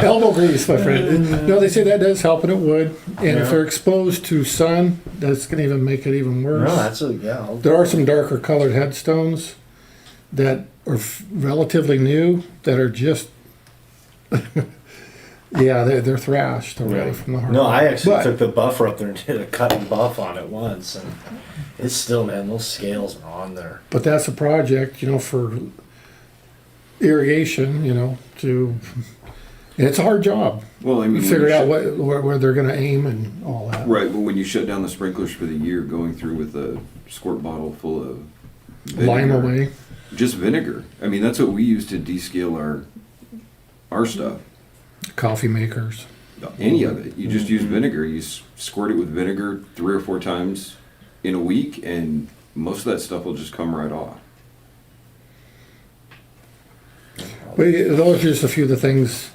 G: Elbow grease, my friend. No, they say that does help, and it would. And if they're exposed to sun, that's gonna even make it even worse.
I: No, that's yeah.
G: There are some darker colored headstones that are relatively new that are just, yeah, they're thrashed already from the hard.
I: No, I actually
G: But-
I: took the buffer up there and did a cut and buff on it once, and it's still, man, those scales are on there.
G: But that's a project, for irrigation, to, and it's a hard job.
H: Well, I mean, when
G: Figure
H: you
G: out
H: shut-
G: where they're gonna aim and all that.
H: Right, but when you shut down the sprinklers for the year, going through with a squirt bottle full of
G: Lime
H: vinegar,
G: away.
H: just vinegar. I mean, that's what we use to descale our stuff.
G: Coffee makers.
H: Any of it. You just use vinegar. You squirt it with vinegar 3 or 4 times in a week, and most of that stuff will just come right off.
G: But those are just a few of the things.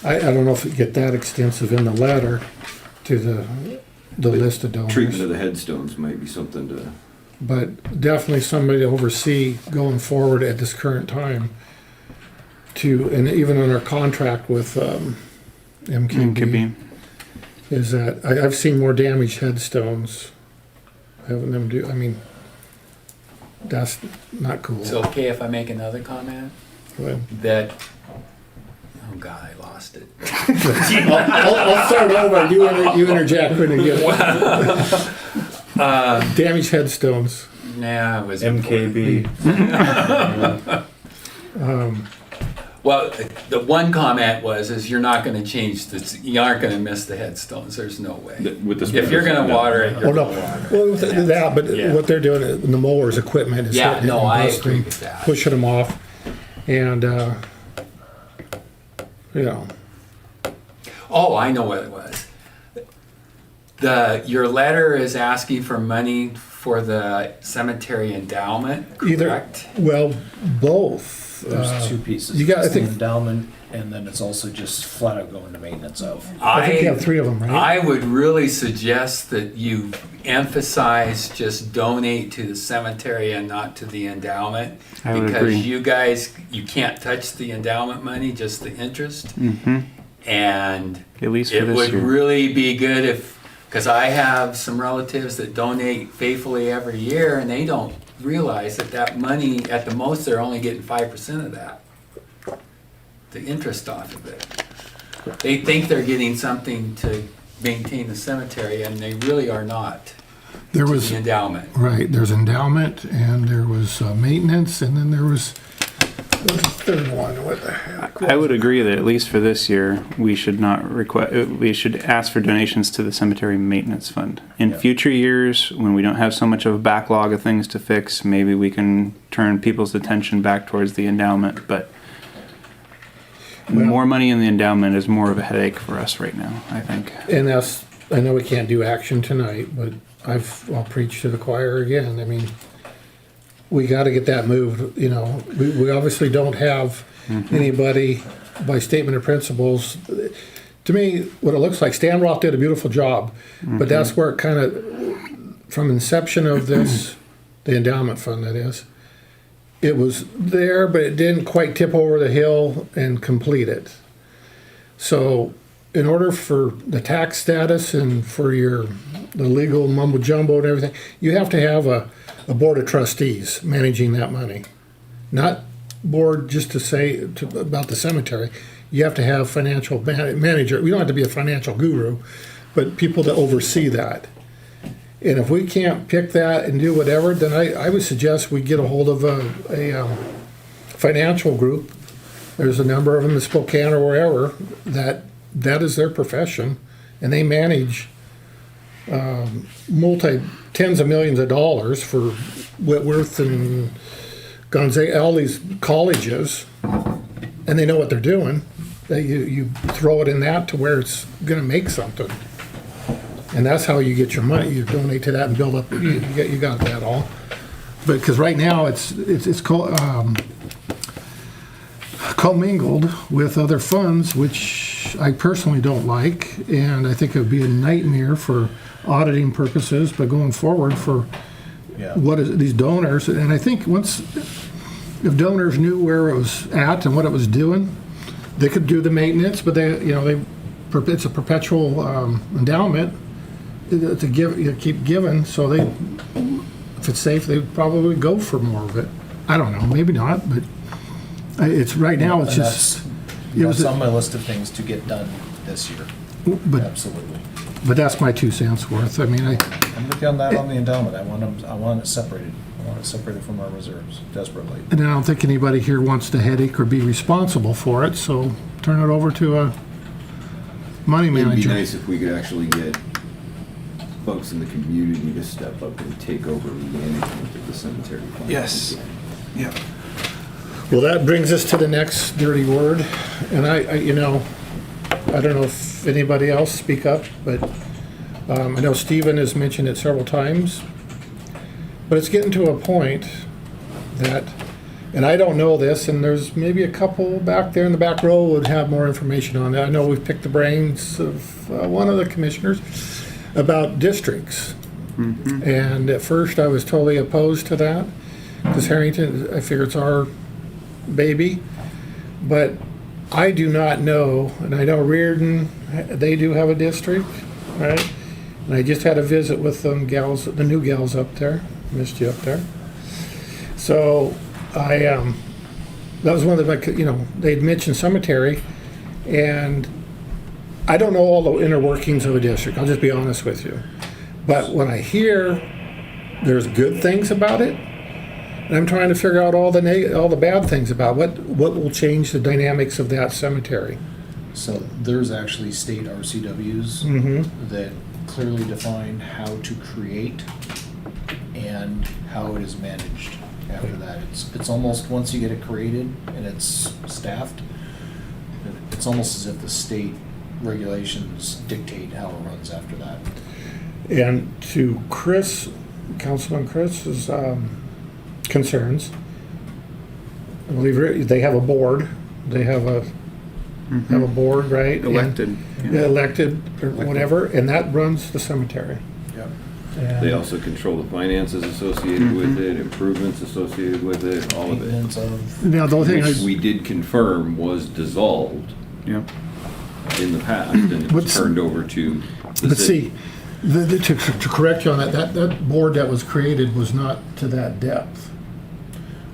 G: I don't know if it get that extensive in the letter to the list of donors.
H: Treatment of the headstones might be something to.
G: But definitely somebody to oversee going forward at this current time. And even on our contract with MKB, is that I've seen more damaged headstones. Having them do, that's not cool.
C: It's okay if I make another comment?
G: Go ahead.
C: That, oh God, I lost it.
G: I'll start over. You interject when you get it. Damaged headstones.
C: Nah, it was
I: MKB.
C: Well, the one comment is you're not gonna change this, you aren't gonna miss the headstones, there's no way.
H: With the
C: If you're gonna water it,
G: Oh,
C: you're
G: no.
C: gonna water it.
G: Well, with that, but
C: Yeah.
G: what they're doing, the mowers equipment is
C: Yeah,
G: hitting it
C: no,
G: and
C: I
G: busting,
C: agree with that.
G: pushing them off. And,
C: Oh, I know what it was. Your letter is asking for money for the cemetery endowment,
G: either,
C: correct?
G: well, both.
A: There's 2 pieces.
G: you got- I
A: It's the
G: think-
A: endowment, and then it's also just flat out going to maintenance of.
G: I think you have 3 of them, right?
C: I would really suggest that you emphasize just donate to the cemetery and not to the endowment.
D: I would
C: Because
D: agree.
C: you guys, you can't touch the endowment money, just the interest.
D: Mm-hmm.
C: And
D: At least for
C: it
D: this
C: would
D: year.
C: really be good if, because I have some relatives that donate faithfully every year and they don't realize that money, at the most, they're only getting 5% of that. The interest off of it. They think they're getting something to maintain the cemetery and they really are not.
G: There was,
C: The endowment.
G: right, there's endowment, and there was maintenance, and then there was a third one. What the heck?
D: I would agree that at least for this year, we should not request. We should ask for donations to the cemetery maintenance fund. In future years, when we don't have so much of a backlog of things to fix, maybe we can turn people's attention back towards the endowment. But more money in the endowment is more of a headache for us right now, I think.
G: And that's, I know we can't do action tonight, but I'll preach to the choir again. We gotta get that moved, we obviously don't have anybody by statement of principles. To me, what it looks like, Stan Roth did a beautiful job, but that's where it kind of, from inception of this, the endowment fund that is, it was there, but it didn't quite tip over the hill and complete it. So in order for the tax status and for the legal mumbo jumbo and everything, you have to have a board of trustees managing that money. Not board just to say about the cemetery. You have to have financial manager. We don't have to be a financial guru, but people to oversee that. And if we can't pick that and do whatever, then I would suggest we get a hold of a financial group. There's a number of them in Spokane or wherever that is their profession, and they manage tens of millions of dollars for Whitworth and Gonzaga, all these colleges, and they know what they're doing. You throw it in that to where it's going to make something, and that's how you get your money. You donate to that and build up. You got that all, but because right now it's called commingled with other funds, which I personally don't like, and I think it would be a nightmare for auditing purposes, but going forward for
A: Yeah.
G: what is these donors, and I think if donors knew where it was at and what it was doing, they could do the maintenance, but it's a perpetual endowment to keep giving, so if it's safe, they probably would go for more of it. I don't know, maybe not, but it's right now, it's
A: And
G: just,
A: that's on my list of things to get done this year.
G: but
A: Absolutely.
G: that's my 2 cents worth. I mean,
A: I'm with you on that on the endowment. I want it separated. I want it separated from our reserves desperately.
G: and I don't think anybody here wants the headache or be responsible for it, so turn it over to a money
H: It'd be
G: manager.
H: nice if we could actually get folks in the community to step up and take over management of the cemetery. fund.
D: Yes. Yeah.
G: Well, that brings us to the next dirty word, and I don't know if anybody else speak up, but I know Stephen has mentioned it several times, but it's getting to a point that, and I don't know this, and there's maybe a couple back there in the back row would have more information on that. I know we've picked the brains of one of the commissioners about districts. And at first I was totally opposed to that, because Harrington, I figure it's our baby. But I do not know, and I know Reardon, they do have a district, right? And I just had a visit with them gals, the new gals up there, missed you up there. So that was one of the, they'd mentioned cemetery, and I don't know all the inner workings of a district, I'll just be honest with you. But when I hear there's good things about it, and I'm trying to figure out all the bad things about what will change the dynamics of that cemetery.
A: So there's actually state RCWs
G: Mm-hmm.
A: that clearly define how to create and how it is managed after that. It's almost, once you get it created and it's staffed, it's almost as if the state regulations dictate how it runs after that.
G: And to Councilman Chris's concerns, I believe they have a board. They have a board, right?
D: Elected.
G: And, elected or whatever, and that runs the cemetery.
A: Yep.
G: And
H: They also control the finances associated with it, improvements associated with it, all of it.
A: Maintenance of,
G: now the only thing
H: Which
G: is,
H: we did confirm was dissolved
D: Yep.
H: in the past, and it was
G: What's-
H: turned over to the
G: but
H: city.
G: see, to correct you on that board that was created was not to that depth.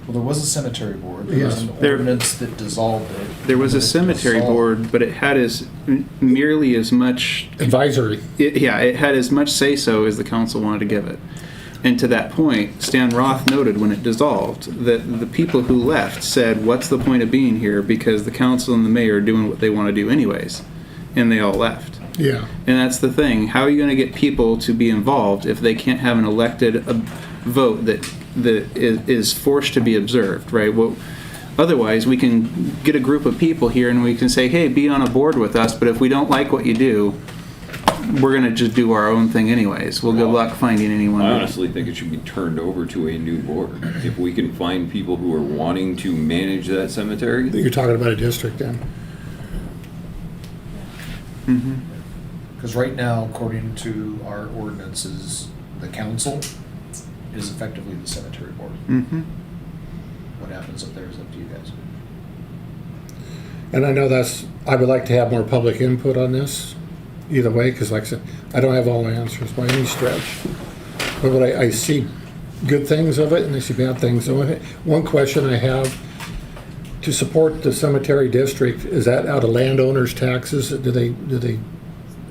A: well, there was a cemetery board. There
G: Yes.
A: was an
D: There-
A: ordinance that dissolved it.
D: There was a
A: It
D: cemetery
A: dissolved.
D: board, but it had merely as much
G: Advisory.
D: it had as much say-so as the council wanted to give it. And to that point, Stan Roth noted when it dissolved that the people who left said, what's the point of being here? Because the council and the mayor are doing what they want to do anyways. And they all left.
G: Yeah.
D: And that's the thing. How are you going to get people to be involved if they can't have an elected vote that is forced to be observed, right? Well, otherwise, we can get a group of people here and we can say, hey, be on a board with us, but if we don't like what you do, we're going to just do our own thing anyways. Well, good luck finding anyone.
H: I honestly think it should be turned over to a new board. If we can find people who are wanting to manage that cemetery,
G: You're talking about a district then.
A: Because right now, according to our ordinances, the council is effectively the cemetery board.
D: Mm-hmm.
A: What happens up there is up to you guys.
G: And I know I would like to have more public input on this, either way, because like I said, I don't have all the answers by any stretch. But I see good things of it and I see bad things. So one question I have, to support the cemetery district, is that out of landowners' taxes? Do they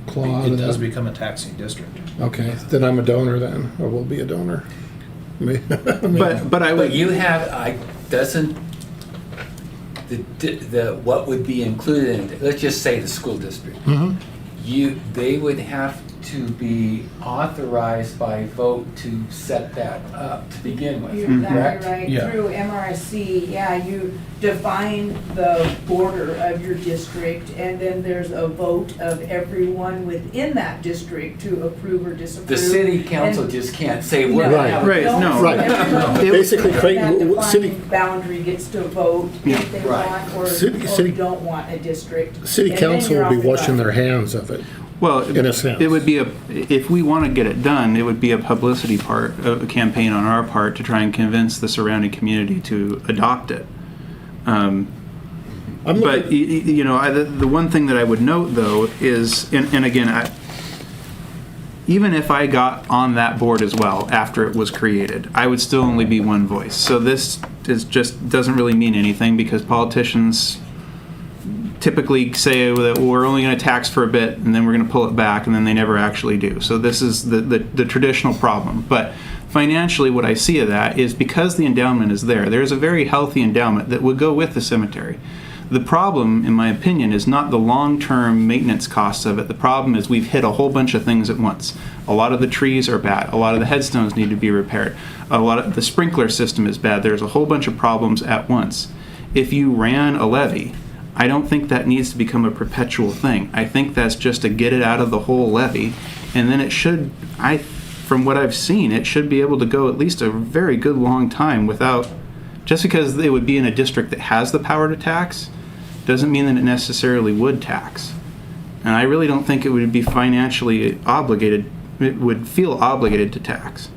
G: claw out
A: It
G: of
A: does
G: that?
A: become a taxing district.
G: Okay, then I'm a donor then, or will be a donor.
D: But I would.
C: But you have, doesn't, what would be included in, let's just say the school district.
G: Mhm.
C: They would have to be authorized by vote to set that up to begin with,
B: You're
C: correct?
B: exactly right.
A: Yeah.
B: Through MRSC, yeah, you define the border of your district, and then there's a vote of everyone within that district to approve or disapprove.
C: The city council
B: And-
C: just can't say we're
B: No,
C: gonna have a
D: Right, no.
G: Right.
B: everyone
G: Basically,
B: within
G: Craig,
B: that
G: city,
B: defined boundary gets to vote
D: Yeah.
B: if they
C: Right.
B: want or
G: City-
B: don't want a district.
G: city
B: And then
G: council
B: you're
G: will be
B: off and
G: washing
B: running.
G: their hands of it.
D: Well,
G: In a sense.
D: it would be if we want to get it done, it would be a publicity part of a campaign on our part to try and convince the surrounding community to adopt it.
G: I'm
D: But
G: looking,
D: you know, the one thing that I would note though is, and again, even if I got on that board as well after it was created, I would still only be one voice. So this is just doesn't really mean anything because politicians typically say that we're only going to tax for a bit and then we're going to pull it back, and then they never actually do. So this is the traditional problem. But financially, what I see of that is because the endowment is there, there's a very healthy endowment that would go with the cemetery. The problem, in my opinion, is not the long-term maintenance costs of it. The problem is we've hit a whole bunch of things at once. A lot of the trees are bad. A lot of the headstones need to be repaired. A lot of the sprinkler system is bad. There's a whole bunch of problems at once. If you ran a levy, I don't think that needs to become a perpetual thing. I think that's just to get it out of the whole levy, and then it should, from what I've seen, it should be able to go at least a very good long time without, just because it would be in a district that has the power to tax, doesn't mean that it necessarily would tax. And I really don't think it would be financially obligated, it would feel obligated to tax.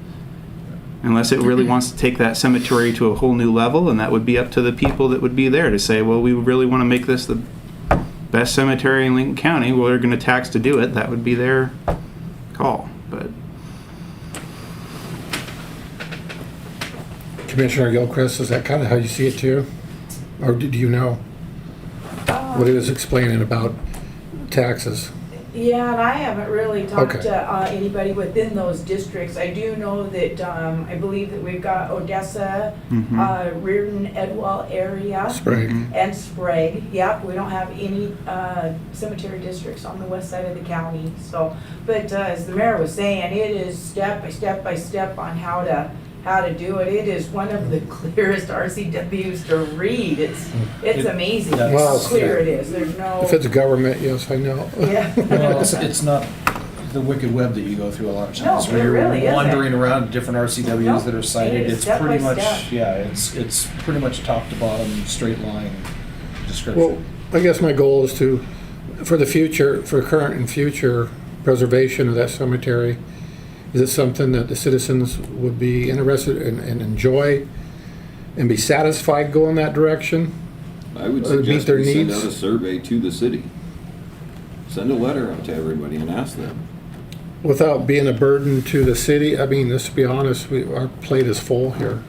D: Unless it really wants to take that cemetery to a whole new level, and that would be up to the people that would be there to say, well, we really want to make this the best cemetery in Lincoln County, well, they're going to tax to do it. That would be their call. But
G: Commissioner Gilchrist, is that kind of how you see it too? Or do you know what he was explaining about taxes?
B: Yeah, and I haven't really talked
G: Okay.
B: to anybody within those districts. I do know that, I believe that we've got Odessa, Reardon, Edwall area,
G: Sprague.
B: and Sprague. Yep, we don't have any cemetery districts on the west side of the county, so. But as the mayor was saying, it is step by step on how to do it. It is one of the clearest RCWs to read. It's amazing
A: Well,
B: how
A: it's-
B: clear it is. There's no.
G: If it's government, yes, I know.
B: Yeah.
A: Well, it's not the wicked web that you go through a lot of times.
B: No,
A: Where
B: it
A: you're
B: really isn't.
A: wandering around different RCWs
B: No,
A: that are
B: it
A: cited.
B: is
A: It's
B: step
A: pretty
B: by
A: much,
B: step.
A: yeah, it's pretty much top to bottom, straight line
G: Well,
A: description.
G: I guess my goal is to, for the future, for current and future preservation of that cemetery, is it something that the citizens would be interested in and enjoy and be satisfied going that direction?
H: I would
G: Or meet
H: suggest
G: their
H: we send
G: needs?
H: out a survey to the city. Send a letter out to everybody and ask them.
G: Without being a burden to the city? I mean, let's be honest, our plate is full here.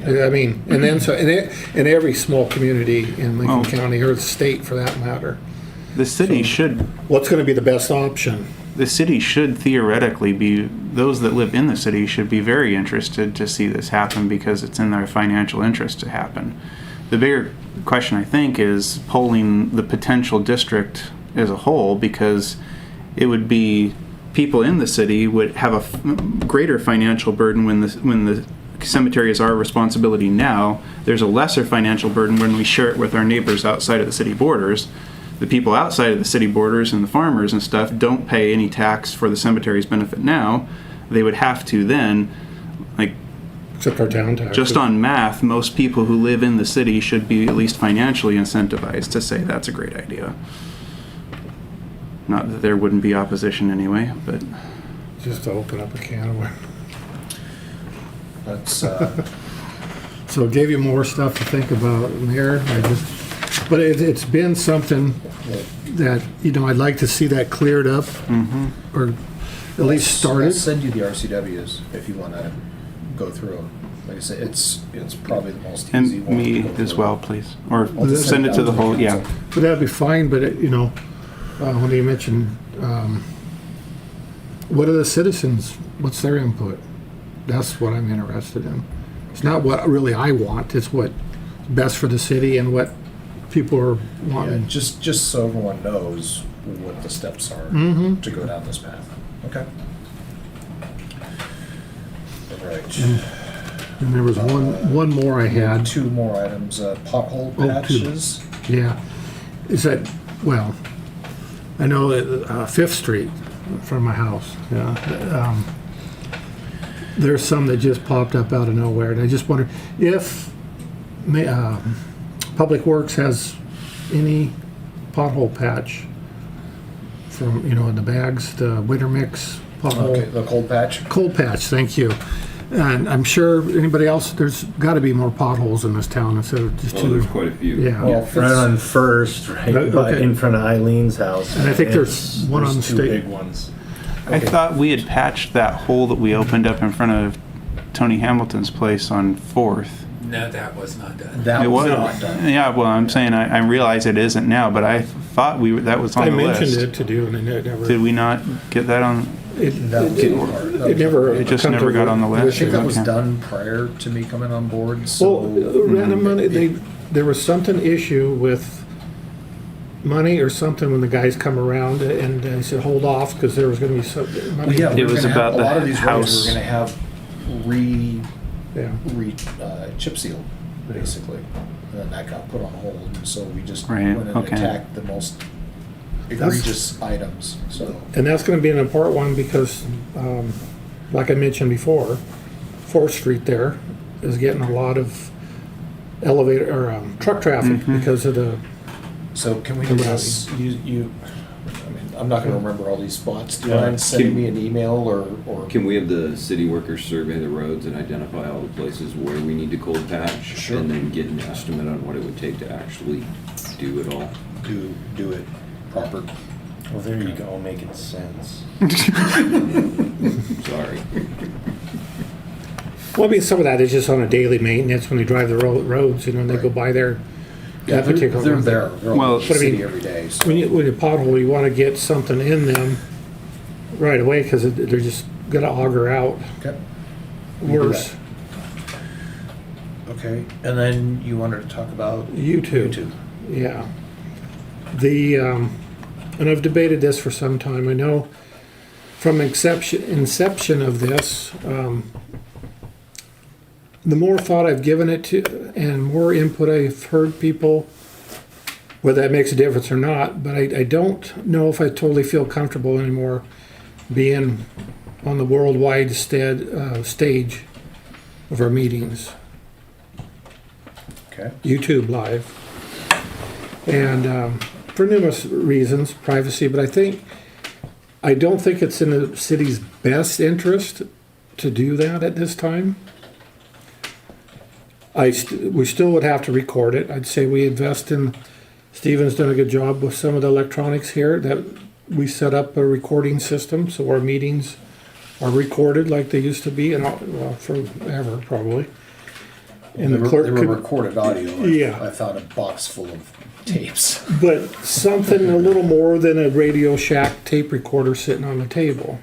G: I mean, and then, so, in every small community in Lincoln
D: Oh.
G: County, or the state for that matter,
D: the city should
G: what's gonna be the best option?
D: the city should theoretically be, those that live in the city should be very interested to see this happen because it's in their financial interest to happen. The bigger question, I think, is polling the potential district as a whole, because it would be people in the city would have a greater financial burden when the cemetery is our responsibility now. There's a lesser financial burden when we share it with our neighbors outside of the city borders. The people outside of the city borders and the farmers and stuff don't pay any tax for the cemetery's benefit now. They would have to then, like,
G: Except our town taxes.
D: just on math, most people who live in the city should be at least financially incentivized to say that's a great idea. Not that there wouldn't be opposition anyway, but
G: Just to open up a can of worms.
A: That's,
G: So it gave you more stuff to think about, Mayor. But it's been something that, I'd like to see that cleared up, or at least
A: I'll
G: started.
A: send you the RCWs if you want to go through them. Like I said, it's probably the most easy
D: and
A: one. to
D: me
A: go
D: as
A: through.
D: well, please, or
A: I'll just
D: send it to the whole. Yeah,
G: But that'd be fine, but, when you mentioned, what are the citizens, what's their input? That's what I'm interested in. It's not what really I want, it's what's best for the city and what people are
A: Yeah,
G: wanting.
A: just so everyone knows, what the steps are
G: Mm-hmm.
A: to go down this path. Okay. All right.
G: And there was one more I had.
A: Two more items, pothole
G: Oh, two.
A: patches.
G: Yeah. Is that, well, I know that 5th Street from my house, yeah. There's some that just popped up out of nowhere, and I just wonder if Public Works has any pothole patch from, in the bags, the winter mix pothole.
A: Okay, the cold patch.
G: Cold patch, thank you. And I'm sure anybody else, there's got to be more potholes in this town instead of just
H: Oh, there's
G: two.
H: quite a few.
G: Yeah.
A: Well,
I: Right on First, right
G: Okay.
I: in front of Eileen's house.
G: And I think there's one on the
I: two
G: state.
I: big ones.
D: I thought we had patched that hole that we opened up in front of Tony Hamilton's place on 4th.
C: No, that was not done.
A: that
D: It
A: was
D: was.
A: not done.
D: Yeah, well, I'm saying I realize it isn't now, but I thought that was on
G: I
D: the
G: mentioned
D: list.
G: it to do, and it never.
D: Did we not get that on?
A: That was
G: It never.
D: It just
G: come
D: never
G: to
D: got on the
A: I
D: list.
A: think that was
D: Okay.
A: done prior to me coming on board, so.
G: Well, random money, there was something issue with money or something when the guys come around, and they said, hold off, because there was gonna be some
A: Well,
G: money.
A: yeah,
D: It
A: we're
D: was
A: gonna
D: about
A: have, a
D: the
A: lot of these roads
D: house.
A: we're gonna have
G: Yeah.
A: chip sealed, basically. And then that got put on hold, and so we just
D: Right,
A: went and
D: okay.
A: attacked the most egregious items, so.
G: And that's gonna be an important one because, like I mentioned before, 4th Street there is getting a lot of elevator, or truck traffic because of the,
A: So can we do this, I'm not gonna remember all these spots. Do you mind sending me an email or?
H: Can we have the city workers survey the roads and identify all the places where we need to cold patch?
A: Sure.
H: And then get an estimate on what it would take to actually do it all?
A: Do it proper?
I: Well, there you go, making sense.
H: Sorry.
G: well, I mean, some of that is just on a daily maintenance when they drive the roads, and they go by there.
A: Yeah,
G: That particular
A: they're
G: one.
A: there. They're on
D: Well,
A: the
G: but I mean,
A: city every day, so.
G: When you pothole, you want to get something in them right away because they're just gonna auger out
A: Okay. We can do
G: worse.
A: that. Okay, and then you wanted to talk about
G: YouTube.
A: YouTube.
G: Yeah. And I've debated this for some time. I know from inception of this, the more thought I've given it to and more input I've heard people, whether that makes a difference or not, but I don't know if I totally feel comfortable anymore being on the worldwide stage of our meetings.
A: Okay.
G: YouTube Live. And for numerous reasons, privacy, but I don't think it's in the city's best interest to do that at this time. We still would have to record it. I'd say we invest in, Stephen's done a good job with some of the electronics here, that we set up a recording system so our meetings are recorded like they used to be, and well, forever probably. And
A: They
G: the
A: were
G: clerk could,
A: recorded audio.
G: Yeah.
A: I found a box full of tapes.
G: but something a little more than a Radio Shack tape recorder sitting on the table.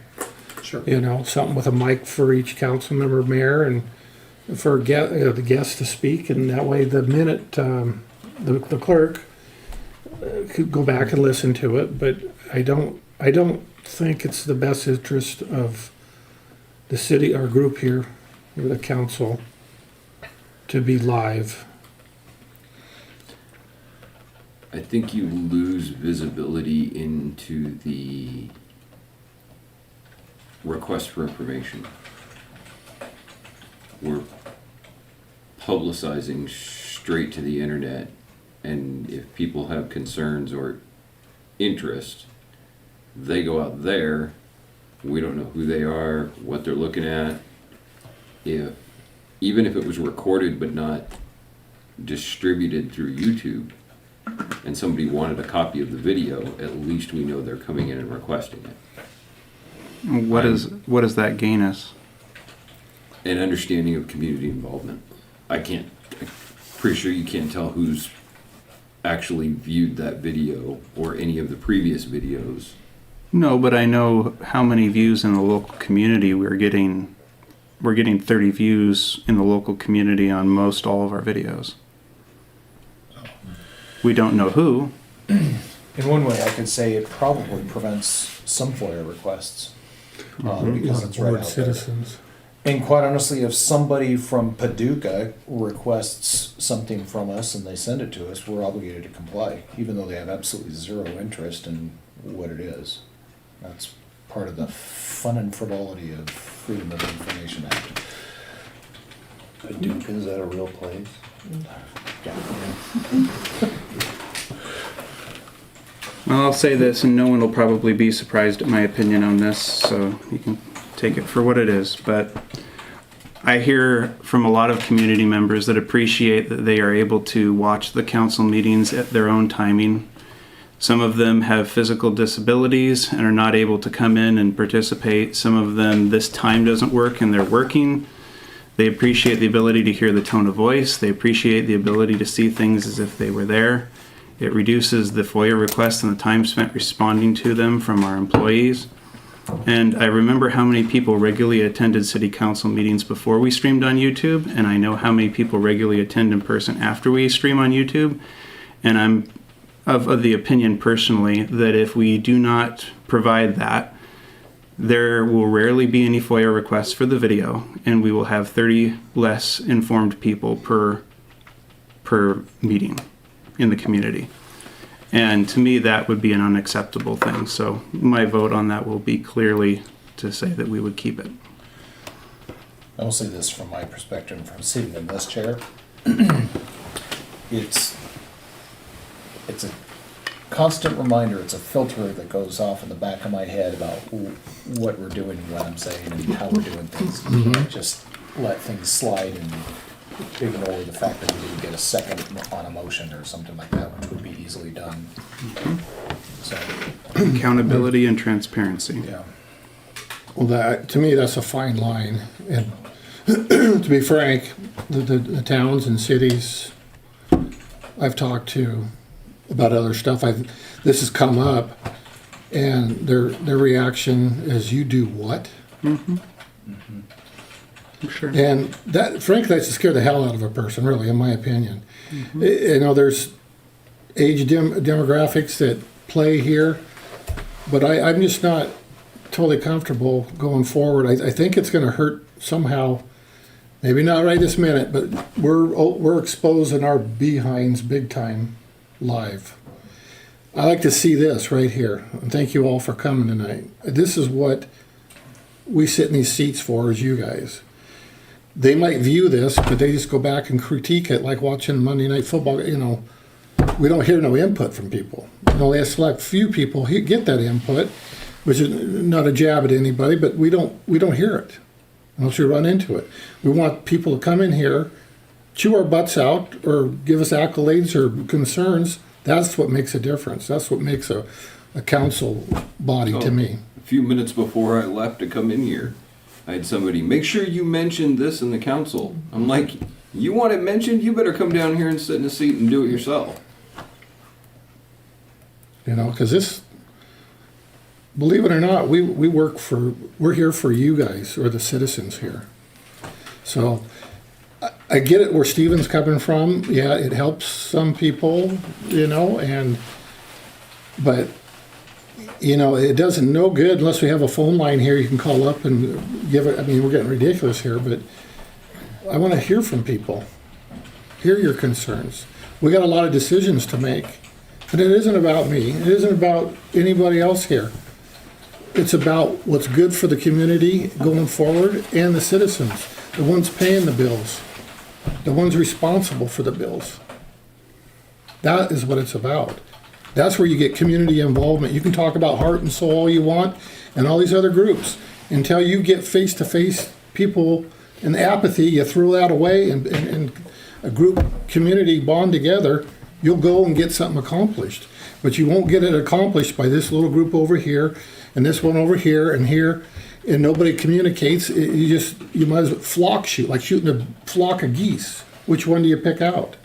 A: Sure.
G: Something with a mic for each council member, mayor, and for the guests to speak, and that way the minute the clerk could go back and listen to it. But I don't think it's the best interest of the city, our group here, or the council, to be live.
H: I think you lose visibility into the request for information. We're publicizing straight to the internet, and if people have concerns or interest, they go out there. We don't know who they are, what they're looking at. Even if it was recorded but not distributed through YouTube, and somebody wanted a copy of the video, at least we know they're coming in and requesting it.
D: What does that gain us?
H: An understanding of community involvement. I'm pretty sure you can't tell who's actually viewed that video or any of the previous videos.
D: No, but I know how many views in the local community we're getting. We're getting 30 views in the local community on most all of our videos. We don't know who.
A: In one way, I could say it probably prevents some FOIA requests. Because it's right
G: Board
A: out there.
G: citizens.
A: And quite honestly, if somebody from Paducah requests something from us and they send it to us, we're obligated to comply, even though they have absolutely zero interest in what it is. That's part of the fun and frivolity of Freedom of Information Act.
I: Paducah, is that a real place?
D: Well, I'll say this, and no one will probably be surprised at my opinion on this, so you can take it for what it is. But I hear from a lot of community members that appreciate that they are able to watch the council meetings at their own timing. Some of them have physical disabilities and are not able to come in and participate. Some of them, this time doesn't work and they're working. They appreciate the ability to hear the tone of voice. They appreciate the ability to see things as if they were there. It reduces the FOIA requests and the time spent responding to them from our employees. And I remember how many people regularly attended city council meetings before we streamed on YouTube, and I know how many people regularly attend in person after we stream on YouTube. And I'm of the opinion personally that if we do not provide that, there will rarely be any FOIA requests for the video, and we will have 30 less informed people per meeting in the community. And to me, that would be an unacceptable thing. So my vote on that will be clearly to say that we would keep it.
A: I will say this from my perspective, from sitting in this chair. It's a constant reminder, it's a filter that goes off in the back of my head about what we're doing and what I'm saying and how we're doing things. You can't just let things slide and ignore the fact that we didn't get a second on a motion or something like that, which would be easily done. So,
D: Accountability and transparency.
A: yeah.
G: Well, that, to me, that's a fine line. And to be frank, the towns and cities I've talked to about other stuff, this has come up, and their reaction is, "You do what?"
D: Sure.
G: And that, frankly, that's to scare the hell out of a person, really, in my opinion. You know, there's age demographics that play here, but I'm just not totally comfortable going forward. I think it's going to hurt somehow. Maybe not right this minute, but we're exposing our behinds big time live. I like to see this right here, and thank you all for coming tonight. This is what we sit in these seats for, as you guys. They might view this, but they just go back and critique it like watching Monday Night Football. You know, we don't hear no input from people. Only a select few people get that input, which is not a jab at anybody, but we don't hear it unless you run into it. We want people to come in here, chew our butts out, or give us accolades or concerns. That's what makes a difference. That's what makes a council body to me.
H: A few minutes before I left to come in here, I had somebody, make sure you mention this in the council. I'm like, you want it mentioned? You better come down here and sit in a seat and do it yourself.
G: You know, because this, believe it or not, we're here for you guys, or the citizens here. So I get it where Stephen's coming from. Yeah, it helps some people, you know, but you know, it doesn't no good unless we have a phone line here you can call up and give it. I mean, we're getting ridiculous here, but I want to hear from people, hear your concerns. We got a lot of decisions to make, and it isn't about me. It isn't about anybody else here. It's about what's good for the community going forward and the citizens, the ones paying the bills, the ones responsible for the bills. That is what it's about. That's where you get community involvement. You can talk about Heart and Soul all you want and all these other groups. Until you get face-to-face people and the apathy, you throw that away and a group community bond together, you'll go and get something accomplished. But you won't get it accomplished by this little group over here and this one over here, and nobody communicates. You might as well flock shoot, like shooting a flock of geese. Which one do you pick out?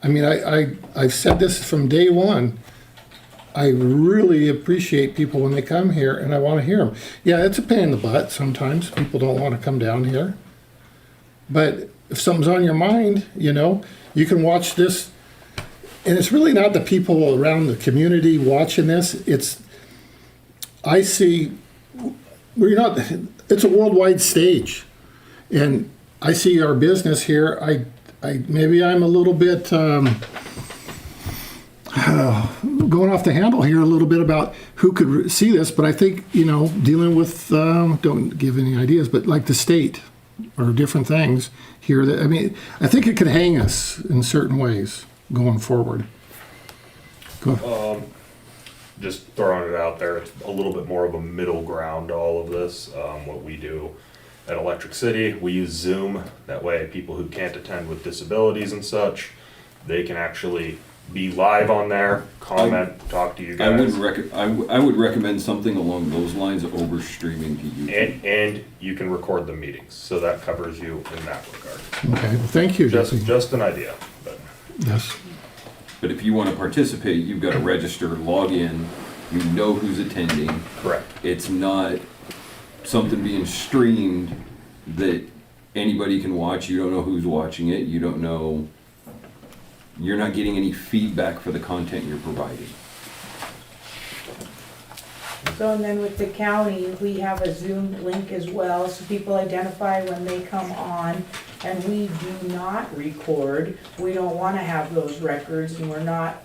G: I mean, I've said this from day one. I really appreciate people when they come here, and I want to hear them. Yeah, it's a pain in the butt sometimes. People don't want to come down here. But if something's on your mind, you know, you can watch this and it's really not the people around the community watching this. I see, it's a worldwide stage. And I see our business here, maybe I'm a little bit going off the handle here a little bit about who could see this, but I think, dealing with, don't give any ideas, but like the state or different things here, I think it could hang us in certain ways going forward.
F: Just throwing it out there, it's a little bit more of a middle ground to all of this. What we do at Electric City, we use Zoom. That way people who can't attend with disabilities and such, they can actually be live on there, comment, talk to you guys.
H: I would recommend something along those lines over streaming to YouTube.
F: And you can record the meetings, so that covers you in that regard.
G: Okay, well, thank you, Jesse.
F: Just an idea, but.
G: Yes.
H: But if you want to participate, you've got to register, log in, you know who's attending.
F: Correct.
H: It's not something being streamed that anybody can watch. You don't know who's watching it. You don't know, you're not getting any feedback for the content you're providing.
B: So, and then with the county, we have a Zoom link as well, so people identify when they come on. And we do not record. We don't want to have those records, and we're not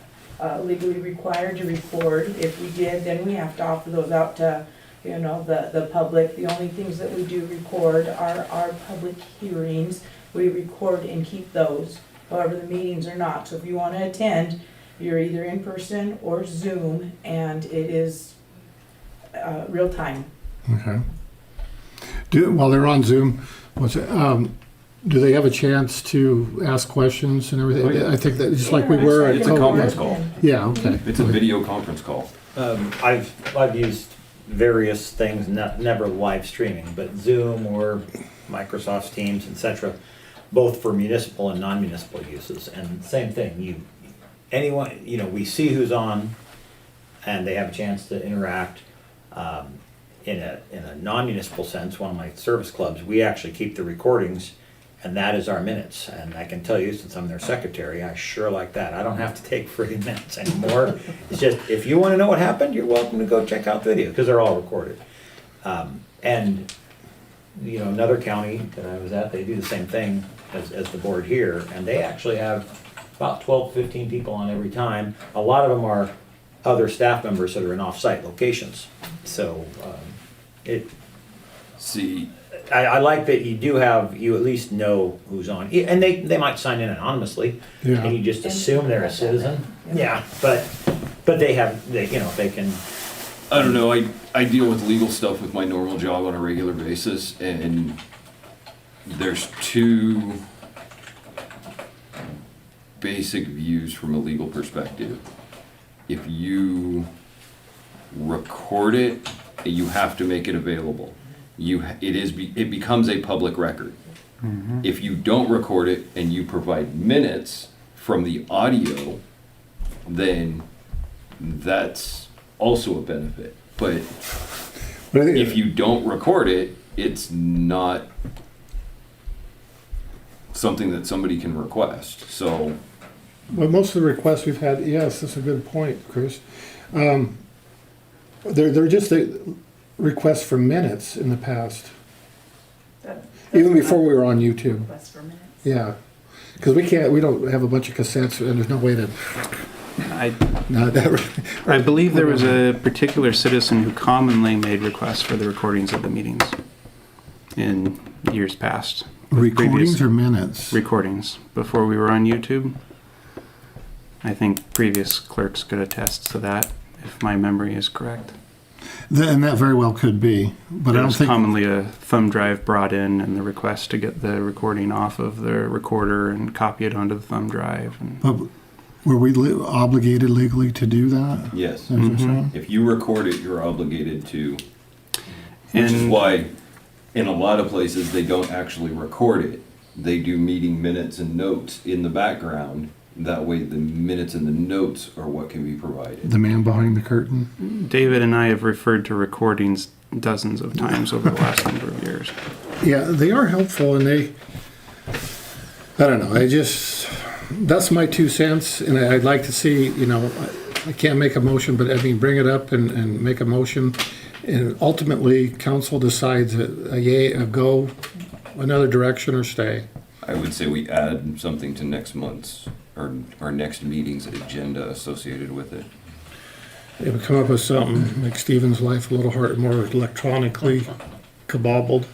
B: legally required to record. If we did, then we have to offer those out to, the public. The only things that we do record are our public hearings. We record and keep those. However, the meetings are not. So if you want to attend, you're either in person or Zoom, and it is real time.
G: Okay. While they're on Zoom, do they have a chance to ask questions and everything?
H: Oh, yeah.
G: I think that just like we were at
H: It's a conference call.
G: Yeah, okay.
H: It's a video conference call.
I: I've used various things, never live streaming, but Zoom or Microsoft Teams, etc., both for municipal and non-municipal uses. And same thing, we see who's on, and they have a chance to interact. In a non-municipal sense, one of my service clubs, we actually keep the recordings, and that is our minutes. And I can tell you, since I'm their secretary, I sure like that. I don't have to take free minutes anymore. It's just, if you want to know what happened, you're welcome to go check out the video, because they're all recorded. And another county that I was at, they do the same thing as the board here, and they actually have about 12, 15 people on every time. A lot of them are other staff members that are in off-site locations. So I like that you at least know who's on, and they might sign in anonymously,
G: Yeah.
I: and you just assume they're a citizen. Yeah, but they can.
H: I don't know, I deal with legal stuff with my normal job on a regular basis, and there's two basic views from a legal perspective. If you record it, you have to make it available. It becomes a public record. Mm-hmm. If you don't record it and you provide minutes from the audio, then that's also a benefit. But if you don't record it, it's not something that somebody can request. So,
G: Well, most of the requests we've had, yes, that's a good point, Chris. They're just requests for minutes in the past, even before we were on YouTube.
J: Requests for minutes.
G: Yeah, because we don't have a bunch of cassettes, and there's no way to.
D: I believe there was a particular citizen who commonly made requests for the recordings of the meetings in years past.
G: Recordings or minutes?
D: Recordings before we were on YouTube. I think previous clerks could attest to that, if my memory is correct.
G: And that very well could be, but I don't think
D: commonly a thumb drive brought in and the request to get the recording off of the recorder and copy it onto the thumb drive.
G: But were we obligated legally to do that?
H: yes.
G: Mm-hmm.
H: If you record it, you're obligated to. Which is why in a lot of places they don't actually record it. They do meeting minutes and notes in the background. That way the minutes and the notes are what can be provided.
G: The man behind the curtain.
D: David and I have referred to recordings dozens of times over the last number of years.
G: Yeah, they are helpful, and I don't know, that's my 2 cents, and I'd like to see, you know, I can't make a motion, but I mean, bring it up and make a motion. And ultimately, council decides a yay, a go, another direction, or stay.
H: I would say we add something to next month's, or our next meeting's agenda associated with it.
G: If we come up with something, make Stephen's life a little hard, more electronically kabobbled.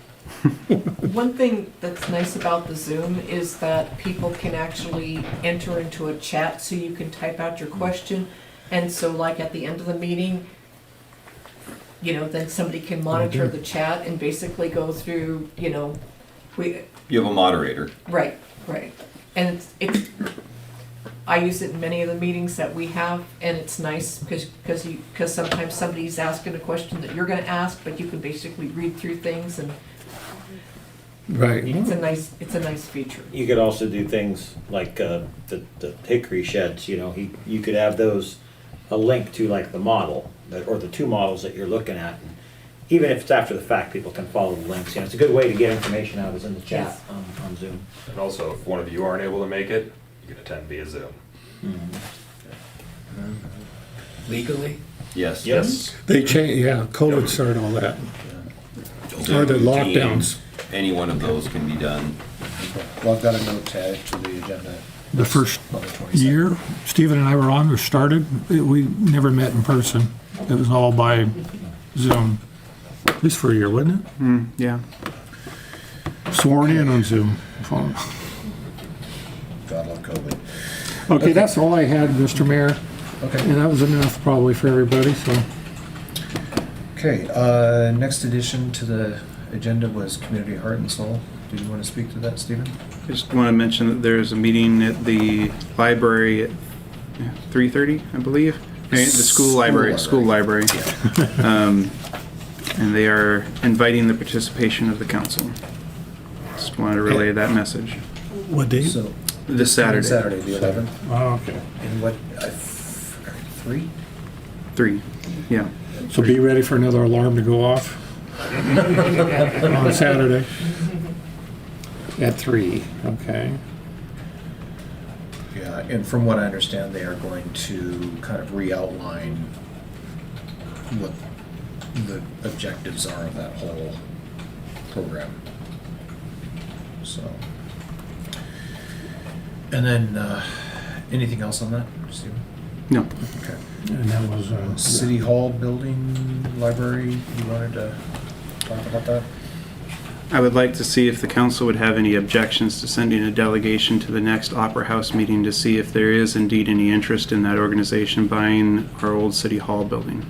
K: One thing that's nice about the Zoom is that people can actually enter into a chat, so you can type out your question. And so like at the end of the meeting, you know, then somebody can monitor the chat and basically go through, you know,
H: You have a moderator.
K: right. And it's, I use it in many of the meetings that we have, and it's nice because sometimes somebody's asking a question that you're gonna ask, but you can basically read through things, and
G: Right.
K: it's a nice feature.
I: You could also do things like the hickory sheds, you know, you could have those, a link to like the model, or the 2 models that you're looking at. And even if it's after the fact, people can follow the links. You know, it's a good way to get information out, is in the chat
K: Yes.
I: on Zoom.
F: And also, if one of you aren't able to make it, you can attend via Zoom.
C: Legally?
H: Yes.
I: Yes.
G: They change, yeah, COVID started all that. Or the lockdowns.
H: Any one of those can be done.
A: Well, I've got a note to add to the agenda.
G: The first
A: On the 22nd.
G: year Stephen and I were on, or started, we never met in person. It was all by Zoom. At least for a year, wasn't it?
D: Yeah.
G: Sworn in on Zoom.
A: God love COVID.
G: Okay, that's all I had, Mr. Mayor.
A: Okay.
G: And that was enough probably for everybody, so.
A: Okay, next addition to the agenda was Community Heart and Soul. Do you want to speak to that, Stephen?
D: I just want to mention that there's a meeting at the library at 3:30, I believe. The school library. And they are inviting the participation of the council. Just wanted to relay that message.
G: What date?
A: So,
D: This Saturday.
A: Saturday, the 11th.
G: Oh, okay.
A: And what, 3?
D: 3. Yeah.
G: So be ready for another alarm to go off on Saturday. At 3, okay.
A: Yeah, and from what I understand, they are going to kind of re-outline what the objectives are of that whole program. So, and then, anything else on that, Stephen?
D: No.
A: Okay.
G: And that was,
A: City Hall building, library, you wanted to talk about that?
D: I would like to see if the council would have any objections to sending a delegation to the next Opera House meeting to see if there is indeed any interest in that organization buying our old City Hall building.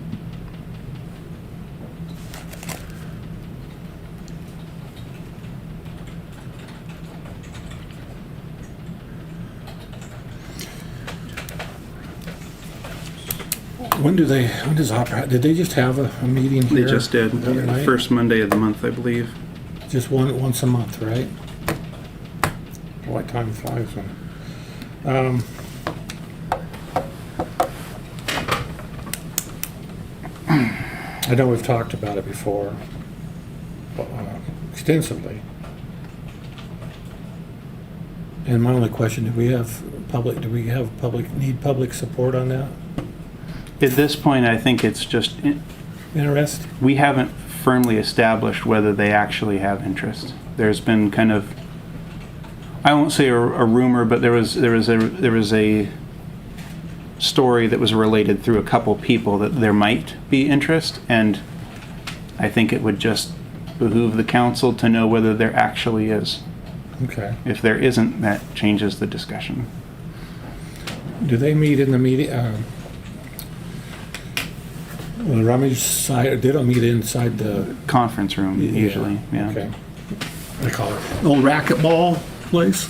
G: when does Opera, did they just have a meeting here?
D: They just did.
G: the other night?
D: First Monday of the month, I believe.
G: Just once a month, right? Boy, time flies when. I know we've talked about it before, extensively. And my only question, need public support on that?
D: At this point, I think it's just,
G: Interest?
D: we haven't firmly established whether they actually have interest. There's been kind of, I won't say a rumor, but there was a story that was related through a couple people that there might be interest, and I think it would just behoove the council to know whether there actually is.
G: Okay.
D: If there isn't, that changes the discussion.
G: Do they meet in the meeting, the rummage side, they don't meet inside the,
D: Conference room, usually, yeah.
G: okay. They call it the old racquetball place?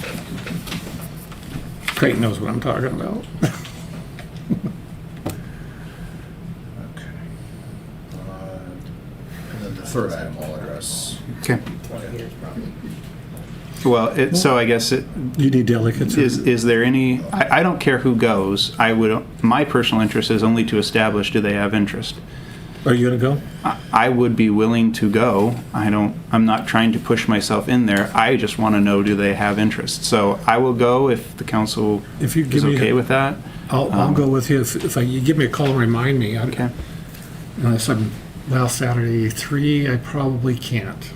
G: Creighton knows what I'm talking about.
A: Okay. And then the third item I'll address.
D: Okay. Well, so I guess it,
G: You need delegates.
D: is there any, I don't care who goes. My personal interest is only to establish, do they have interest?
G: Are you gonna go?
D: I would be willing to go. I'm not trying to push myself in there. I just want to know, do they have interest? So I will go if the council
G: If you
D: is
G: give me,
D: okay with that.
G: I'll go with you you give me a call and remind me.
D: Okay.
G: Unless Saturday 3, I probably can't.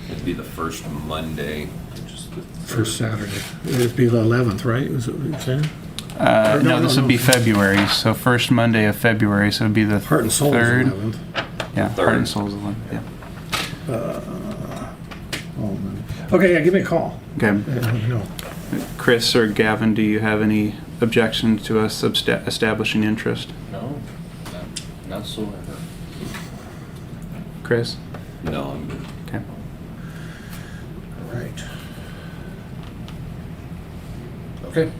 H: It'd be the first Monday, which is the
G: First Saturday. It'd be the 11th, right? Is it what you're saying?
D: No, this would be February, so first Monday of February, so it'd be the
G: Heart and Soul is
D: 3rd.
G: 11th.
D: Yeah,
H: Third.
D: Heart and Soul's 11th, yeah.
G: Okay, yeah, give me a call.
D: Okay.
G: Let me know.
D: Chris or Gavin, do you have any objection to us establishing interest?
E: No, not so.
D: Chris?
H: No, I'm good.
D: Okay.
A: All right. Okay.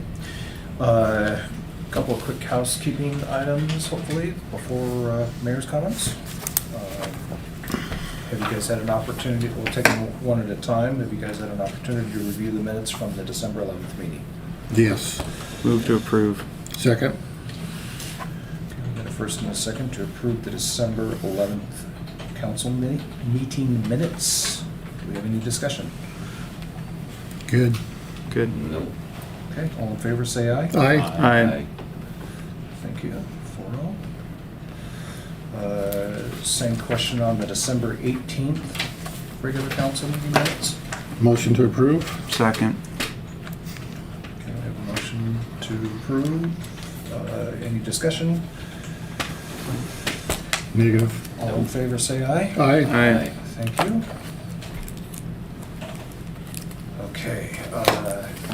A: Couple of quick housekeeping items, hopefully, before mayor's comments. Have you guys had an opportunity, we'll take them one at a time. Have you guys had an opportunity to review the minutes from the December 11th meeting?
G: Yes.
D: Move to approve.
G: Second?
A: We got a first and a second to approve the December 11th council meeting minutes. Do we have any discussion?
G: Good.
D: Good.
H: No.
A: Okay, all in favor, say aye.
G: Aye.
D: Aye.
A: Thank you. 4-0. Same question on the December 18th regular council meeting minutes.
G: Motion to approve?
D: Second.
A: Okay, we have a motion to approve. Any discussion?
G: Negative.
A: All in favor, say aye.
G: Aye.
D: Aye.
A: Thank you. Okay,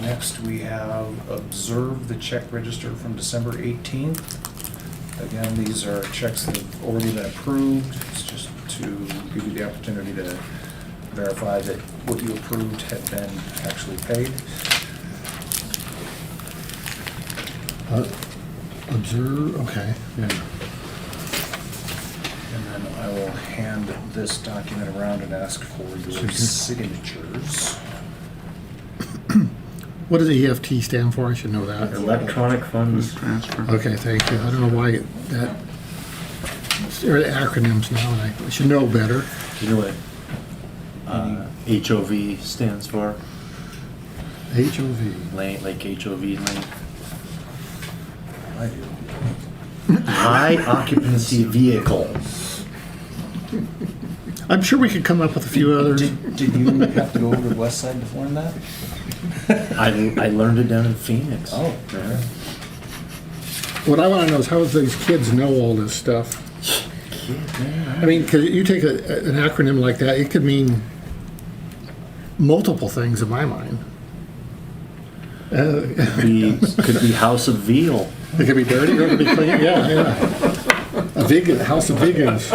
A: next we have observe the check register from December 18th. Again, these are checks that have already been approved. It's just to give you the opportunity to verify that what you approved had been actually paid.
G: Observe, okay, yeah.
A: And then I will hand this document around and ask for your signatures.
G: What does EFT stand for? I should know that.
E: Electronic funds.
D: Transfer.
G: Okay, thank you. I don't know why that, they're acronyms now, and I should know better.
E: Do you know what HOV stands for?
G: HOV.
E: Lane, like HOV lane.
A: I do.
E: High occupancy vehicle.
G: I'm sure we could come up with a few others.
A: Did you have to go over to the west side to learn that?
E: I learned it down in Phoenix.
A: Oh,
E: Yeah.
G: What I want to know is how these kids know all this stuff. I mean, because you take an acronym like that, it could mean multiple things in my mind.
E: Could be House of Veal.
G: It could be dirty or it could be clean. Yeah. A vegan, house of vegans.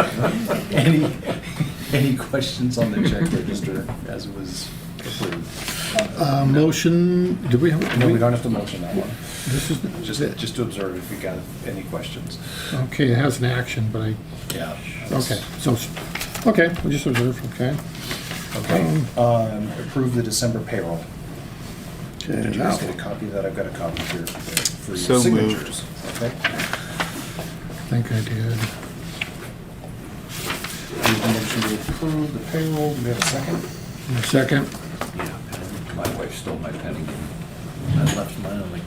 A: Any questions on the check register as it was approved?
G: Motion, do we have?
A: No, we don't have to motion that one.
G: This is,
A: Just to observe if you got any questions.
G: okay, it has an action, but
A: Yeah.
G: okay, so, okay, we'll just observe, okay.
A: Okay. Approve the December payroll. Did you guys get a copy of that? I've got a copy here for your
D: So moved.
A: signatures. Okay.
G: I think I did.
A: We have a motion to approve the payroll. Do we have a second?
G: Second,
H: Yeah, my wife stole my pen again.
E: I left mine on the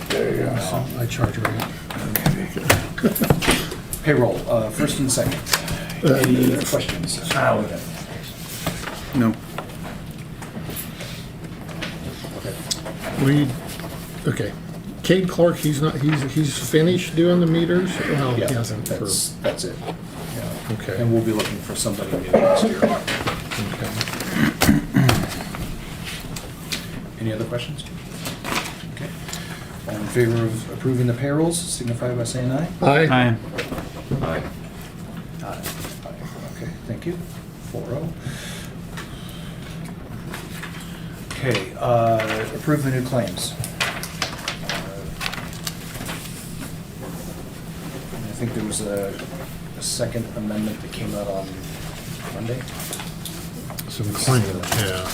G: there you go. So I charge rate.
A: Payroll, first and second. Any questions?
D: No.
G: Okay. Cade Clark, he's finished doing the meters? Well, he
A: Yeah,
G: hasn't for,
A: that's it. Yeah.
G: okay.
A: And we'll be looking for somebody new next year.
G: Okay.
A: Any other questions? Okay. All in favor of approving the payrolls, signify by saying aye.
G: Aye.
D: Aye.
H: Aye.
A: Aye. Okay, thank you. 4-0. Okay, approve the new claims. I think there was a second amendment that came out on Monday.
G: Some claims, yeah.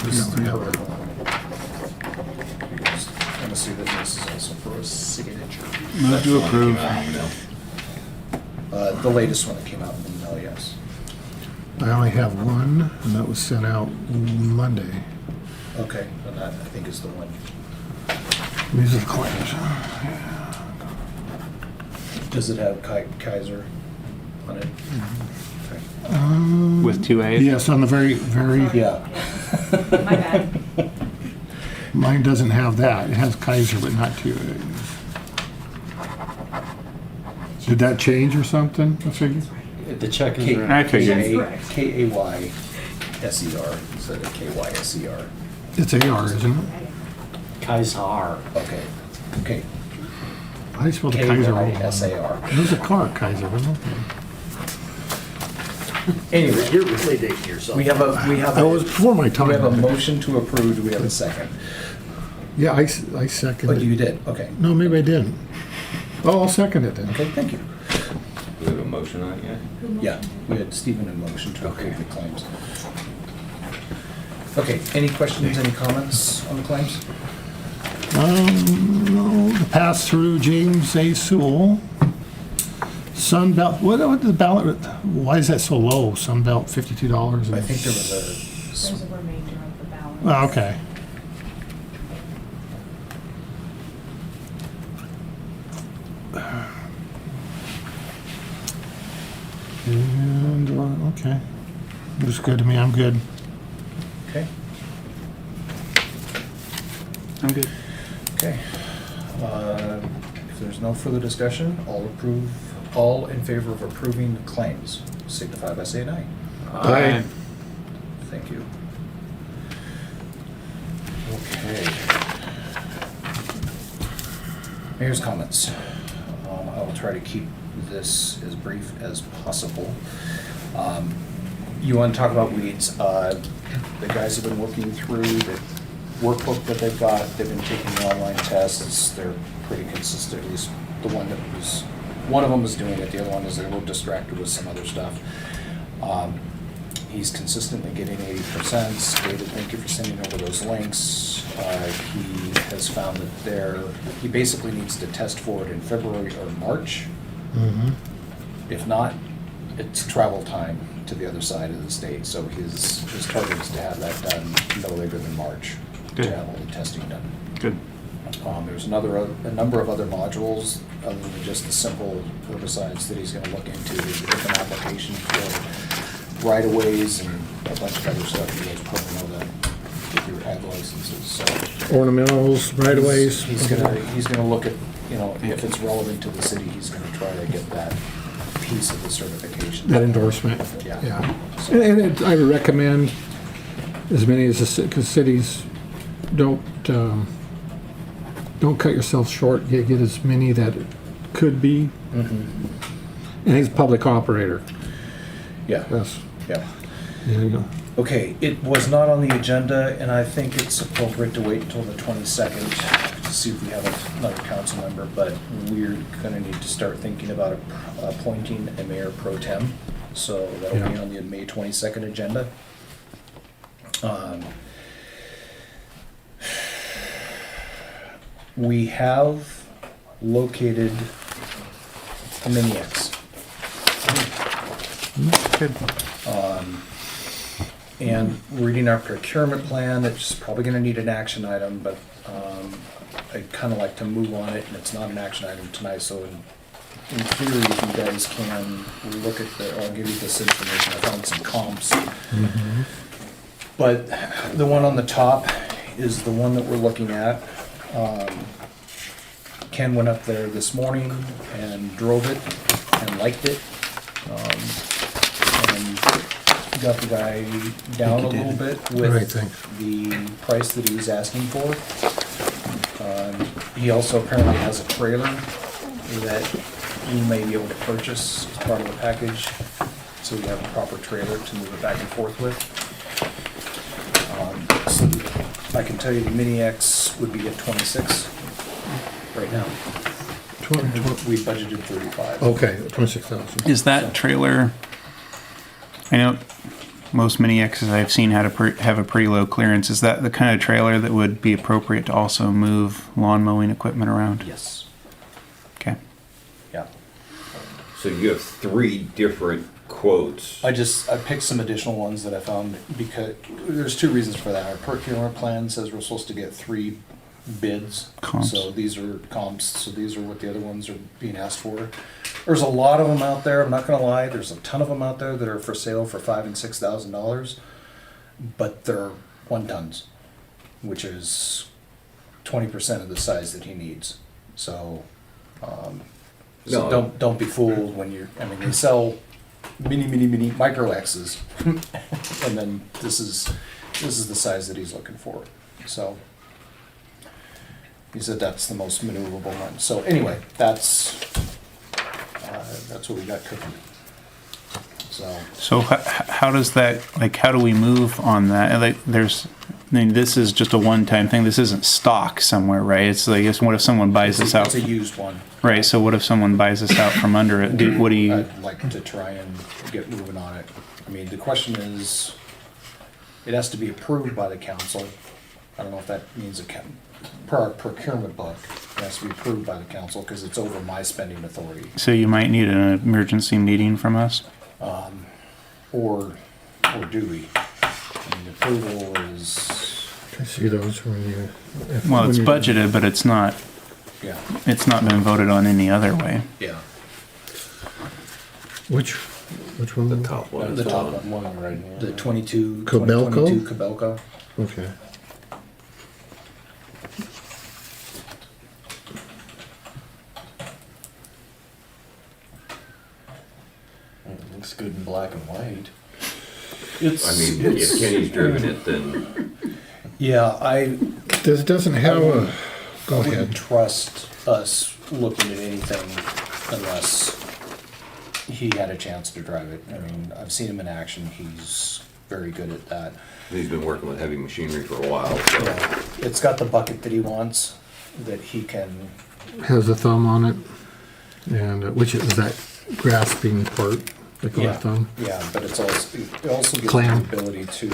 A: And a see that this is also for a signature.
D: Move to approve.
A: The latest one that came out in the email, yes.
G: I only have one, and that was sent out Monday.
A: Okay, and that I think is the one.
G: These are the claims.
A: Does it have Kaiser on it? Okay.
D: With 2 A's?
G: Yes, on the very,
A: Yeah.
J: My bad.
G: mine doesn't have that. It has Kaiser, but not 2 A's. Did that change or something, I figured?
E: The check
A: K-
D: I figured.
A: K-A-Y-S-E-R instead of K-Y-S-E-R.
G: It's AR, isn't it?
E: Kaiser.
A: Okay. Okay.
G: I spelled the Kaiser wrong.
A: K-Y-S-A-R.
G: There's a car, Kaiser, wasn't there?
A: Anyway,
I: You're really dating yourself.
A: we have a
G: That was before my
A: we have a
G: time.
A: motion to approve. Do we have a second?
G: Yeah, I
A: Oh,
G: seconded
A: you
G: it.
A: did. Okay.
G: No, maybe I didn't. Oh, I'll second it then.
A: Okay. Thank you.
H: Do we have a motion on it yet?
A: Yeah, we had Stephen in motion to approve the claims. Okay. Any questions? Any comments on the claims?
G: No, the pass-through, James A. Sewell. Sunbelt, what the ballot, why is that so low? Sunbelt, $52.
A: I think there was
J: There's a remainder of the balance.
G: Oh, okay. And, okay. Looks good to me, I'm good.
A: okay.
D: I'm good.
A: Okay. If there's no further discussion, all in favor of approving the claims, signify by saying aye.
G: Aye.
A: Thank you. Okay. Mayor's comments. I will try to keep this as brief as possible. You want to talk about weeds? The guys have been working through the workbook that they've got. They've been taking the online tests. They're pretty consistent. At least the one of them is doing it. The other one is a little distracted with some other stuff. He's consistently getting 80%. David, thank you for sending over those links. He has found that he basically needs to test for it in February or March.
G: Mhm.
A: If not, it's travel time to the other side of the state. So his target is to have that done no later than March,
D: Good.
A: to have all the testing done.
D: Good.
A: There's a number of other modules other than just the simple herbicides that he's gonna look into. There's a different application for right-of-ways and a bunch of other stuff. You guys probably know that with your ag licenses, so.
G: Ornamentals, right-of-ways.
A: He's gonna look at, if it's relevant to the city, he's gonna try to get that piece of the certification.
G: That endorsement,
A: Yeah.
G: yeah. I would recommend as many as because cities don't cut yourself short. Get as many that could be.
A: Mhm.
G: And he's a public operator.
A: Yeah,
G: Yes.
A: yeah.
G: There you go.
A: Okay, it was not on the agenda, and I think it's appropriate to wait until the 22nd to see if we have another council member, but we're gonna need to start thinking about appointing a mayor pro tem, so that'll be
G: Yeah.
A: on the May 22nd agenda. We have located a mini-X.
D: Good.
A: And reading our procurement plan, it's probably gonna need an action item, but I'd kinda like to move on it, and it's not an action item tonight, so in theory, if you guys can look at I'll give you this information, I found some comps. But the one on the top is the one that we're looking at. Ken went up there this morning and drove it and liked it. And got the guy down a little bit
G: Right,
A: with
G: thanks.
A: the price that he was asking for. He also apparently has a trailer that we may be able to purchase as part of the package, so we have a proper trailer to move it back and forth with. So I can tell you the Mini X would be at 26 right now. We budgeted 35.
G: Okay, 26,000.
D: Is that trailer, I know most mini X's I've seen have a pretty low clearance. Is that the kind of trailer that would be appropriate to also move lawn mowing equipment around?
A: Yes.
D: Okay.
A: Yeah.
H: So you have 3 different quotes.
A: I picked some additional ones that I found because there's 2 reasons for that. Our procurement plan says we're supposed to get 3 bids.
D: Comps.
A: So these are comps, so these are what the other ones are being asked for. There's a lot of them out there, I'm not gonna lie, there's a ton of them out there that are for sale for $5,000 and $6,000, but they're 1 tons, which is 20% of the size that he needs. So,
H: No.
A: don't be fooled when you're, I mean, they sell mini micro X's, and then this is the size that he's looking for. So he said that's the most maneuverable one. So anyway, that's what we got cooking.
D: So how does that, like, how do we move on that? Like, I mean, this is just a one-time thing. This isn't stock somewhere, right? It's like, what if someone buys this out?
A: It's a used one.
D: Right, so what if someone buys this out from under it? What do you,
A: I'd like to try and get moving on it. I mean, the question is, it has to be approved by the council. I don't know if that means per our procurement book, it has to be approved by the council because it's over my spending authority.
D: so you might need an emergency meeting from us?
A: Or do we? I mean, approval is,
G: I see those when you.
D: Well, it's budgeted, but it's not
A: yeah,
D: been voted on any other way.
A: yeah.
G: Which one?
H: The top one.
A: The
H: is
A: top
H: on.
A: one right here. The 22,
G: Kobelco?
A: 2022 Kobelco.
G: Okay.
A: It looks good in black and white.
H: I mean, if Kenny's driven it, then
A: Yeah, I
G: This doesn't have a, go
A: wouldn't
G: ahead.
A: trust us looking at anything unless he had a chance to drive it. I mean, I've seen him in action. He's very good at that.
H: he's been working with heavy machinery for a while, so.
A: Yeah, it's got the bucket that he wants, that he can,
G: Has a thumb on it. And which is that grasping part, they call
A: yeah,
G: it thumb.
A: yeah, but it also gives him
G: Clam.
A: the ability to,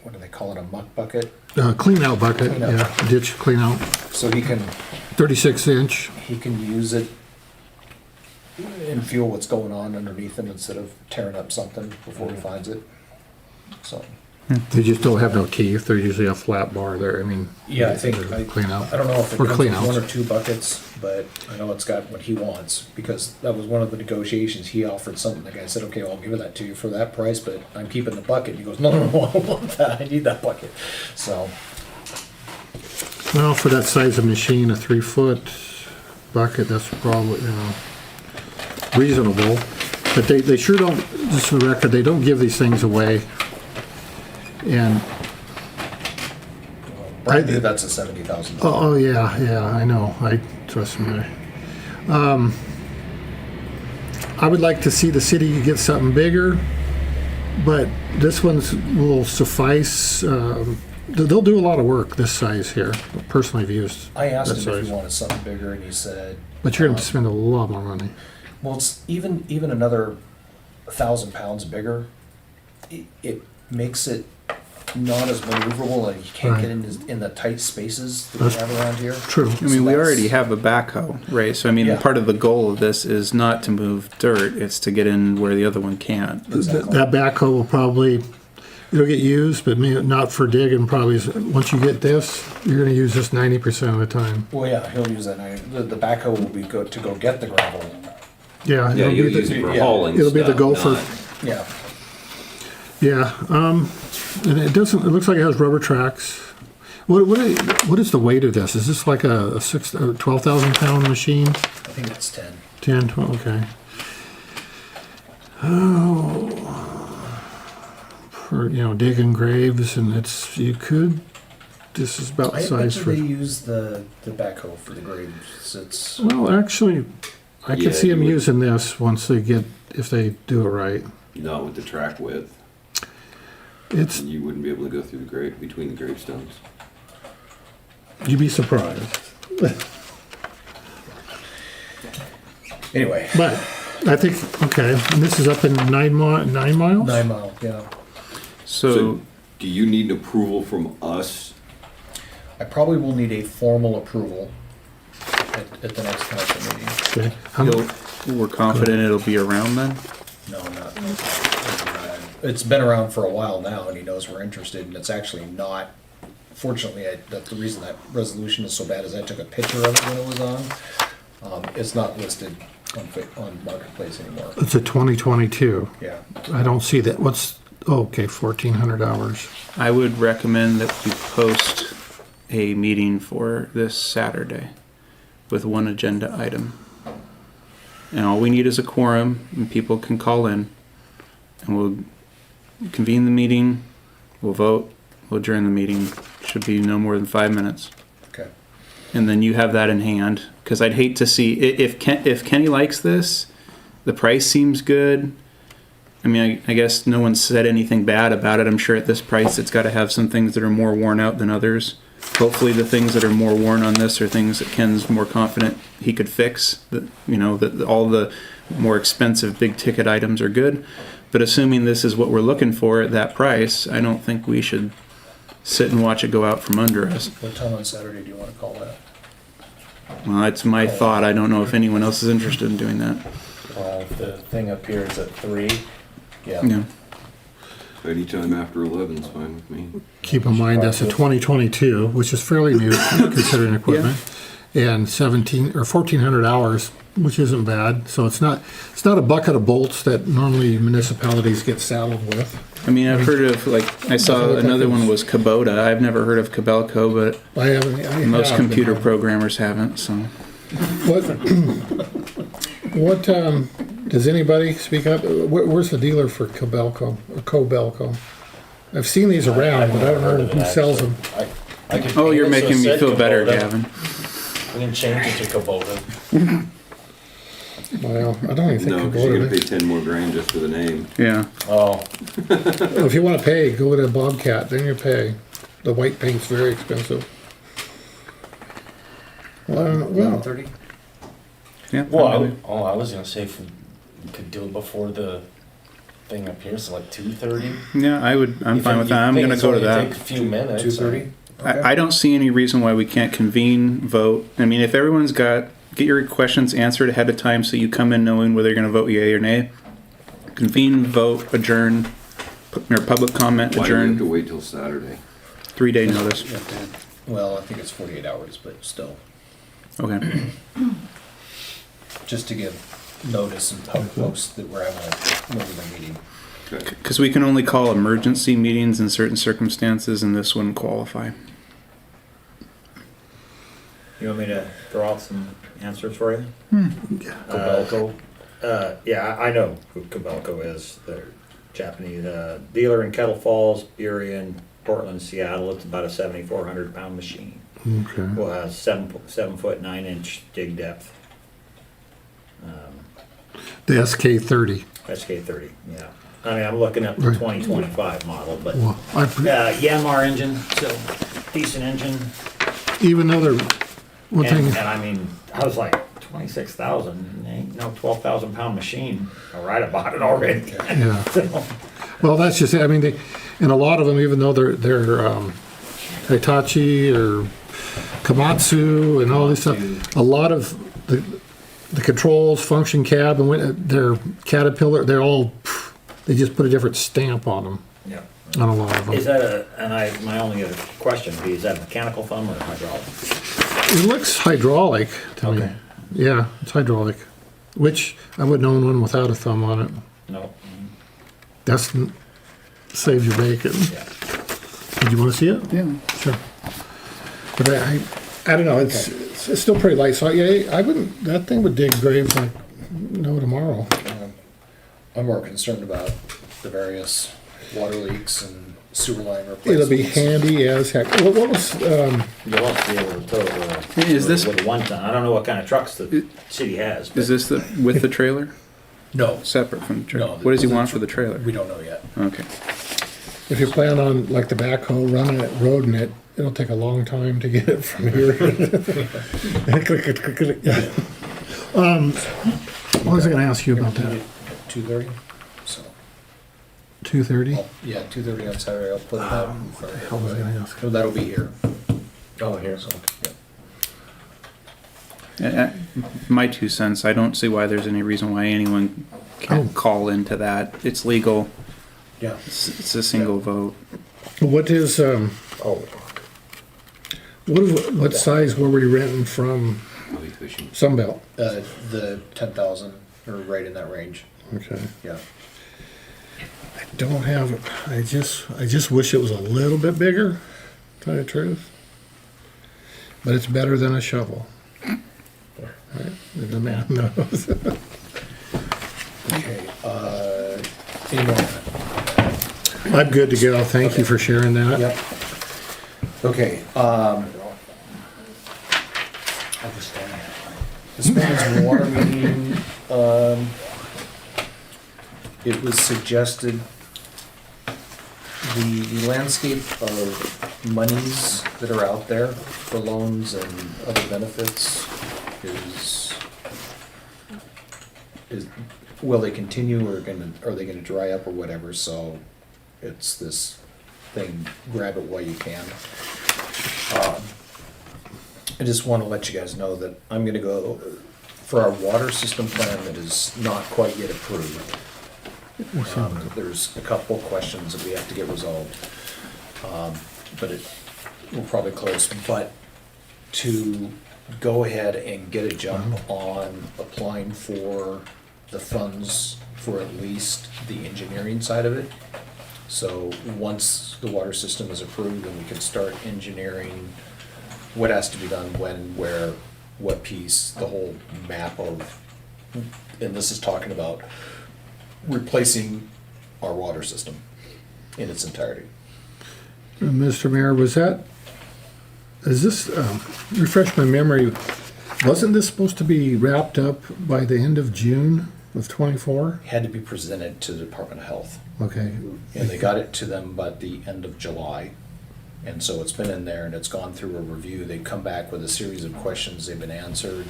A: what do they call it, a muck bucket?
G: Clean out bucket,
A: Clean out.
G: yeah, ditch clean out,
A: So he can
G: 36 inch.
A: use it and feel what's going on underneath him instead of tearing up something before he finds it. So,
G: They just don't have no teeth, they're usually a flat bar there, I mean.
A: yeah, I think,
G: they're Clean out.
A: I don't know if it
G: Or
A: comes
G: clean
A: with
G: outs.
A: 1 or 2 buckets, but I know it's got what he wants, because that was one of the negotiations. He offered something, the guy said, okay, I'll give that to you for that price, but I'm keeping the bucket. He goes, no, I don't want that, I need that bucket. So,
G: Well, for that size of machine, a 3-foot bucket, that's probably, reasonable. But they sure don't, just for the record, they don't give these things away. And,
A: brand new, that's a $70,000.
G: oh, yeah, I know, trust me. I would like to see the city get something bigger, but this one's will suffice. They'll do a lot of work this size here, personally views.
A: I asked
G: that
A: him if
G: size.
A: he wanted something bigger, and he said,
G: But you're gonna have to spend a lot more money.
A: well, it's even another 1,000 pounds bigger, it makes it not as maneuverable, and you can't get in the tight spaces that we have around here.
G: True.
D: I mean, we already have a backhoe, right? So, I mean,
A: Yeah.
D: part of the goal of this is not to move dirt, it's to get in where the other one can't.
A: Exactly.
G: That backhoe will probably, it'll get used, but not for digging, probably. Once you get this, you're gonna use this 90% of the time.
A: Well, yeah, he'll use that. The backhoe will be good to go get the gravel.
G: Yeah.
H: Yeah,
G: it'll
H: you'll
G: be
H: use
G: the-
H: it for
A: yeah,
H: hauling
G: it'll be the
H: stuff,
G: gopher.
H: not-
A: Yeah.
G: Yeah, and it doesn't, it looks like it has rubber tracks. What is the weight of this? Is this like a 12,000 pound machine?
A: I think it's 10.
G: 10, 12, okay. Oh, for, digging graves, and this is about
A: I
G: the
A: bet
G: size
A: you
G: for,
A: they use the backhoe for the graves. It's
G: well, actually, I
H: Yeah,
G: could see
H: you
G: them
H: would-
G: using this once if they do it right.
H: Not with the track width.
G: It's,
H: You wouldn't be able to go through the grave, between the gravestones.
G: you'd be surprised.
A: anyway.
G: But I think, okay, and this is up in 9 miles?
A: 9 Mile, yeah.
D: So,
H: Do you need approval from us?
A: I probably will need a formal approval at the next council meeting.
G: Okay. How mu-
D: we're confident it'll be around then?
A: No, not. It's been around for a while now, and he knows we're interested, and it's actually not. Fortunately, that's the reason that resolution is so bad is I took a picture of it when it was on. It's not listed on Marketplace anymore.
G: It's a 2022.
A: Yeah.
G: I don't see that. What's, okay, 1,400 hours.
D: I would recommend that we post a meeting for this Saturday with one agenda item. And all we need is a quorum, and people can call in, and we'll convene the meeting, we'll vote, we'll adjourn the meeting. Should be no more than 5 minutes.
A: Okay.
D: And then you have that in hand, because I'd hate to see, if Kenny likes this, the price seems good. I mean, I guess no one said anything bad about it. I'm sure at this price, it's got to have some things that are more worn out than others. Hopefully the things that are more worn on this are things that Ken's more confident he could fix. That, you know, that all the more expensive big ticket items are good. But assuming this is what we're looking for at that price, I don't think we should sit and watch it go out from under us.
A: What time on Saturday do you want to call that?
D: Well, that's my thought. I don't know if anyone else is interested in doing that.
L: If the thing appears at 3,
D: Yeah.
H: Anytime after 11 is fine with me.
G: Keep in mind, that's a 2022, which is fairly new considering equipment. And 1,400 hours, which isn't bad. So it's not a bucket of bolts that normally municipalities get saddled with.
D: I mean, I've heard of, like, I saw another one was Kubota. I've never heard of Kobelco, but
G: I haven't.
D: most computer programmers haven't, so.
G: What, does anybody speak up? Where's the dealer for Kobelco, or Kobelco? I've seen these around, but I don't know who sells them.
L: I can
D: Oh, you're
L: change it so
D: making
L: it
D: me
L: said
D: feel better,
L: Kubota.
D: Gavin.
L: We can change it to Kubota.
G: Well, I don't even think
H: No, because you're gonna pay
G: Kubota.
H: 10 more grand just for the name.
D: Yeah.
L: Oh,
G: If you want to pay, go to Bobcat, then you pay. The white paint's very expensive. Well, I don't know. Well,
A: 30?
D: Yeah.
L: well,
D: probably.
L: I was gonna say if we could do it before the thing appears, so like 2:30.
D: Yeah, I'm fine with that. I'm gonna go to
L: Take a
D: that.
L: few minutes.
A: 2:30?
D: I don't see any reason why we can't convene, vote. I mean, if everyone's get your questions answered ahead of time so you come in knowing whether you're gonna vote yea or nay. Convene, vote, adjourn, or public comment,
H: Why do we have to
D: adjourn,
H: wait till Saturday?
D: 3-day notice.
A: Well, I think it's 48 hours, but still,
D: Okay.
A: just to give notice and post that we're having a regular meeting.
H: Okay.
D: Because we can only call emergency meetings in certain circumstances, and this wouldn't qualify.
I: You want me to throw out some answers for you?
L: Kobelco.
I: Yeah, I know who Kobelco is. They're Japanese dealer in Kettle Falls, Erie, and Portland, Seattle. It's about a 7,400 pound machine.
G: okay.
I: Well, has 7 foot 9 inch dig depth.
G: The SK30.
I: SK30, yeah. I mean, I'm looking at the
G: Right.
I: 2025 model, but
G: Well,
I: Yanmar engine, so decent engine.
G: even though they're, one
I: And,
G: thing,
I: and I mean, I was like, 26,000, ain't no 12,000 pound machine. I write about it already.
G: yeah.
I: So,
G: Well, that's just it. I mean, and a lot of them, even though they're Hitachi or Komatsu and all this stuff, a lot of the controls, function cab, and they're Caterpillar, they just put a different stamp on them,
I: yeah.
G: on a lot of them.
I: Is that my only other question would be, is that mechanical thumb or hydraulic?
G: It looks hydraulic to me.
I: Okay.
G: Yeah, it's hydraulic, which I wouldn't own one without a thumb on it.
I: No.
G: That's saves your bacon.
I: Yeah.
G: Did you want to see it?
D: Yeah.
G: Sure. But I don't know. It's still pretty light. So yeah, I wouldn't. That thing would dig graves like no tomorrow.
A: I'm more concerned about the various water leaks and sewer line replacements.
G: It'll be handy as heck. What was?
I: You'll have to be able to tow
D: Is this-
I: with a 1 ton. I don't know what kind of trucks the city has. But
D: Is this with the trailer?
A: No,
D: Separate from the trailer?
A: No,
D: What does he
A: the-
D: want for the trailer?
A: we don't know yet.
D: Okay.
G: If you plan on like the backhoe running it, roading it, it'll take a long time to get it from here. What was I gonna ask you about that?
A: 2:30, so,
G: 2:30?
A: yeah, 2:30 on Saturday, I'll put it out.
G: What the hell was I gonna ask?
A: No, that'll be here.
L: Oh, here.
A: So,
D: My 2 cents, I don't see why there's any reason why anyone can't
G: Oh.
D: call into that. It's legal.
A: yeah.
D: It's a single vote.
G: What is,
A: Oh,
G: what size were we renting from
H: I'll be fishing.
G: Sunbelt?
A: the 10,000, or right in that range,
G: Okay.
A: yeah.
G: I don't have it. I just wish it was a little bit bigger, to tell you the truth. But it's better than a shovel. Right? The man knows.
A: Okay, any more?
G: I'm good to go. Thank you for sharing that.
A: Yep. Okay, this morning's water meeting, it was suggested the landscape of monies that are out there for loans and other benefits is, will they continue or are they gonna dry up or whatever, so it's this thing, grab it while you can. I just wanna let you guys know that I'm gonna go for our water system plan that is not quite yet approved. There's a couple questions that we have to get resolved. But it will probably close, but to go ahead and get a jump on applying for the funds for at least the engineering side of it. So once the water system is approved, then we can start engineering what has to be done, when, where, what piece, the whole map of, and this is talking about replacing our water system in its entirety.
G: Mr. Mayor, is this, refresh my memory, wasn't this supposed to be wrapped up by the end of June of '24?
A: Had to be presented to the Department of Health,
G: Okay.
A: and they got it to them by the end of July. And so it's been in there and it's gone through a review. They come back with a series of questions, they've been answered.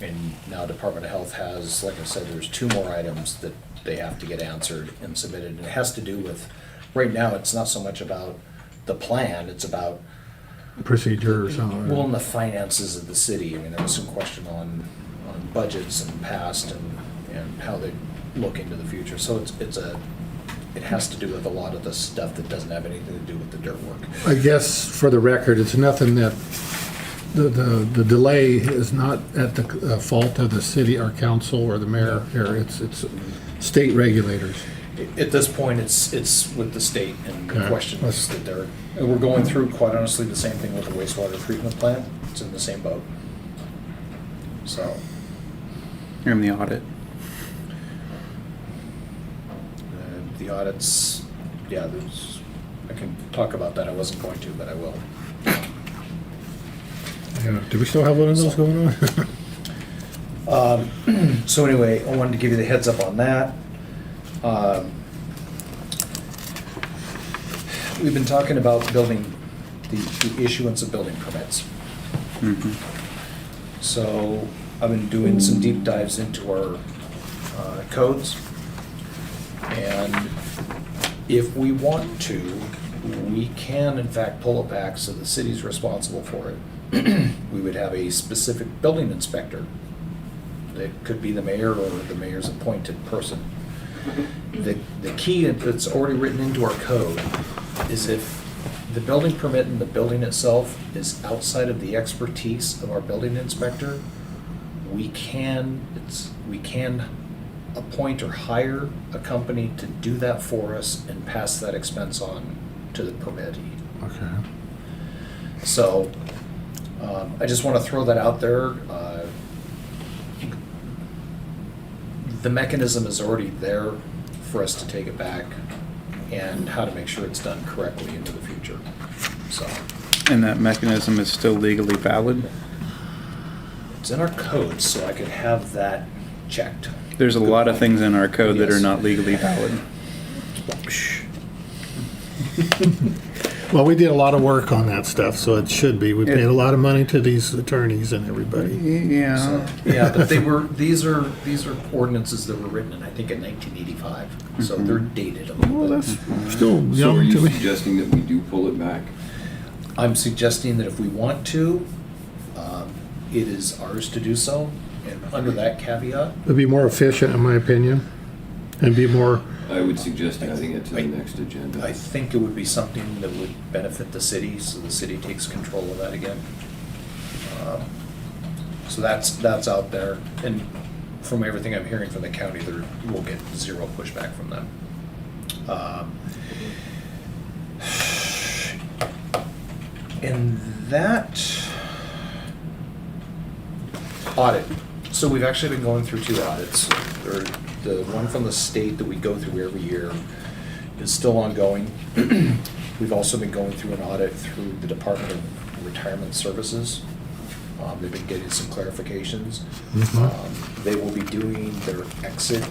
A: And now Department of Health has, like I said, there's 2 more items that they have to get answered and submitted. And it has to do with, right now, it's not so much about the plan, it's about,
G: Procedure or something?
A: well, in the finances of the city. I mean, there was some question on budgets and past and how they look into the future. So it has to do with a lot of the stuff that doesn't have anything to do with the dirt work.
G: I guess for the record, it's nothing that, the delay is not at the fault of the city or council or the mayor here. It's state regulators.
A: At this point, it's with the state and the
G: Okay.
A: questions that they're, and we're going through, quite honestly, the same thing with the wastewater treatment plant. It's in the same boat. So,
D: You're in the audit.
A: the audits, yeah, I can talk about that. I wasn't going to, but I will.
G: Yeah. Do we still have one of those going on?
A: So anyway, I wanted to give you the heads up on that. We've been talking about building, the issuance of building permits. So I've been doing some deep dives into our codes. And if we want to, we can in fact pull it back so the city's responsible for it. We would have a specific building inspector. It could be the mayor or the mayor's appointed person. The key that's already written into our code is if the building permit and the building itself is outside of the expertise of our building inspector, we can appoint or hire a company to do that for us and pass that expense on to the permittee.
G: Okay.
A: So, I just want to throw that out there. The mechanism is already there for us to take it back and how to make sure it's done correctly into the future. So,
D: And that mechanism is still legally valid?
A: it's in our code, so I could have that checked.
D: There's a lot of things in our code that are
A: Yes.
D: not legally valid.
G: Well, we did a lot of work on that stuff, so it should be. We paid a lot of money to these attorneys and everybody.
D: Yeah.
A: Yeah, but these are ordinances that were written in, I think, in 1985, so they're dated a little
G: Well,
A: bit.
G: that's still
H: So are
G: young
H: you
G: to me.
H: suggesting that we do pull it back?
A: I'm suggesting that if we want to, it is ours to do so, and under that caveat,
G: It'd be more efficient, in my opinion, and be more,
H: I would suggest adding it to the next agenda.
A: I think it would be something that would benefit the city, so the city takes control of that again. So that's out there, and from everything I'm hearing from the county, we'll get zero pushback from them. And that audit, so we've actually been going through 2 audits. The one from the state that we go through every year is still ongoing. We've also been going through an audit through the Department of Retirement Services. They've been getting some clarifications. They will be doing their exit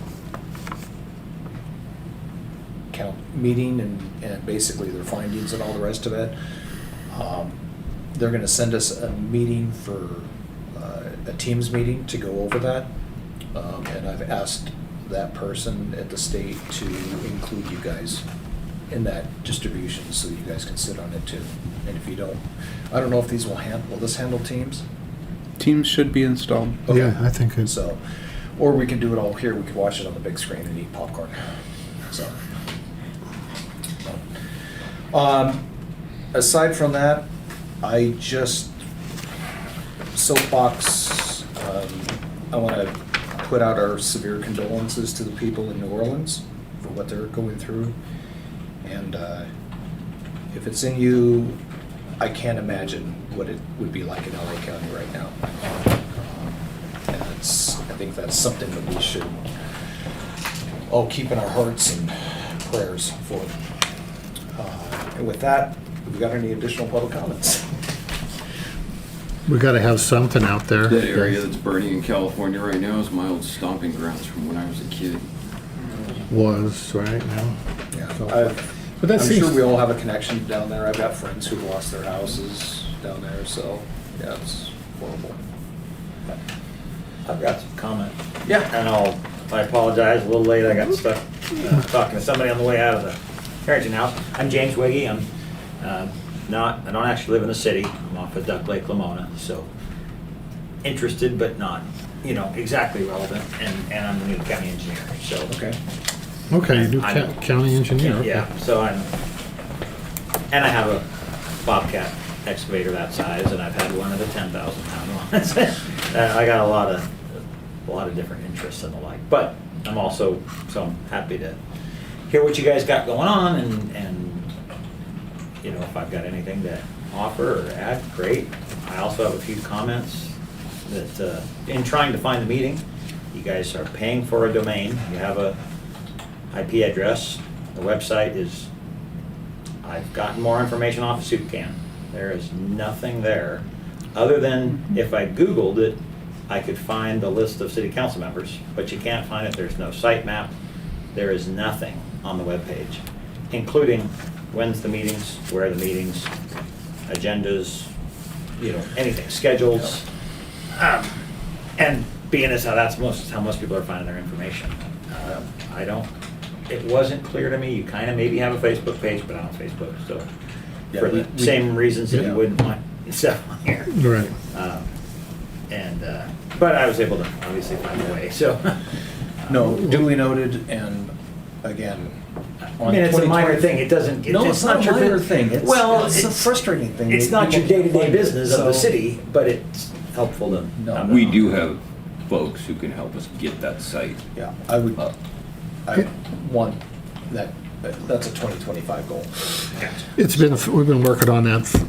A: count meeting and basically their findings and all the rest of it. They're gonna send us a meeting for, a Teams meeting to go over that. And I've asked that person at the state to include you guys in that distribution so you guys can sit on it too. And if you don't, I don't know if these will this handle Teams?
D: Teams should be installed.
G: yeah, I think it's,
A: So, or we can do it all here, we could watch it on the big screen and eat popcorn, so. Aside from that, I just, soapbox, I wanna put out our severe condolences to the people in New Orleans for what they're going through. And, if it's in you, I can't imagine what it would be like in LA County right now. And I think that's something that we should all keep in our hearts and prayers for. And with that, have we got any additional public comments?
G: we gotta have something out there.
H: That area that's burning in California right now is my old stomping grounds from when I was a kid.
G: Was, right now.
A: Yeah.
G: But that
A: I'm
G: seems,
A: sure we all have a connection down there. I've got friends who've lost their houses down there, so, yeah, it's horrible.
I: I've got some comment.
A: Yeah.
I: And I apologize, a little late, I got stuck talking to somebody on the way out of the Harrington House. I'm James Wiggy, I don't actually live in the city, I'm off of Duck Lake, Lamona, so interested but not, exactly relevant, and I'm the new county engineer, so.
A: Okay.
G: okay, you do
I: I'm-
G: county engineer. okay.
I: Yeah, so and I have a Bobcat excavator that size, and I've had one of the 10,000-pound ones. I got a lot of different interests and the like, but I'm happy to hear what you guys got going on, and if I've got anything to offer or add, great. I also have a few comments that in trying to find the meeting, you guys are paying for a domain. You have a IP address. The website is, I've gotten more information off of SoupCan. There is nothing there, other than if I Googled it, I could find the list of city council members, but you can't find it. There's no sitemap. There is nothing on the webpage, including when's the meetings, where are the meetings, agendas, anything, schedules. And being as how that's how most people are finding their information. It wasn't clear to me. You kind of maybe have a Facebook page, but I don't Facebook, so
A: Yeah,
I: for the same reasons that
A: yeah.
I: you wouldn't want stuff on here.
G: Right.
I: But I was able to obviously find a way, so.
A: No, duly noted, and again.
I: I mean, it's a minor thing, it doesn't.
A: No, it's not a
I: your
A: minor
I: bus-
A: thing. It's-
I: Well,
A: it's a frustrating thing.
I: It's not your
A: People can't
I: day-to-day
A: find it,
I: business of the
A: so-
I: city, but it's helpful to.
A: No.
H: We do have folks who can help us get that site
A: Yeah, I would,
H: up.
A: I want that's a 2025 goal.
G: We've been working on that.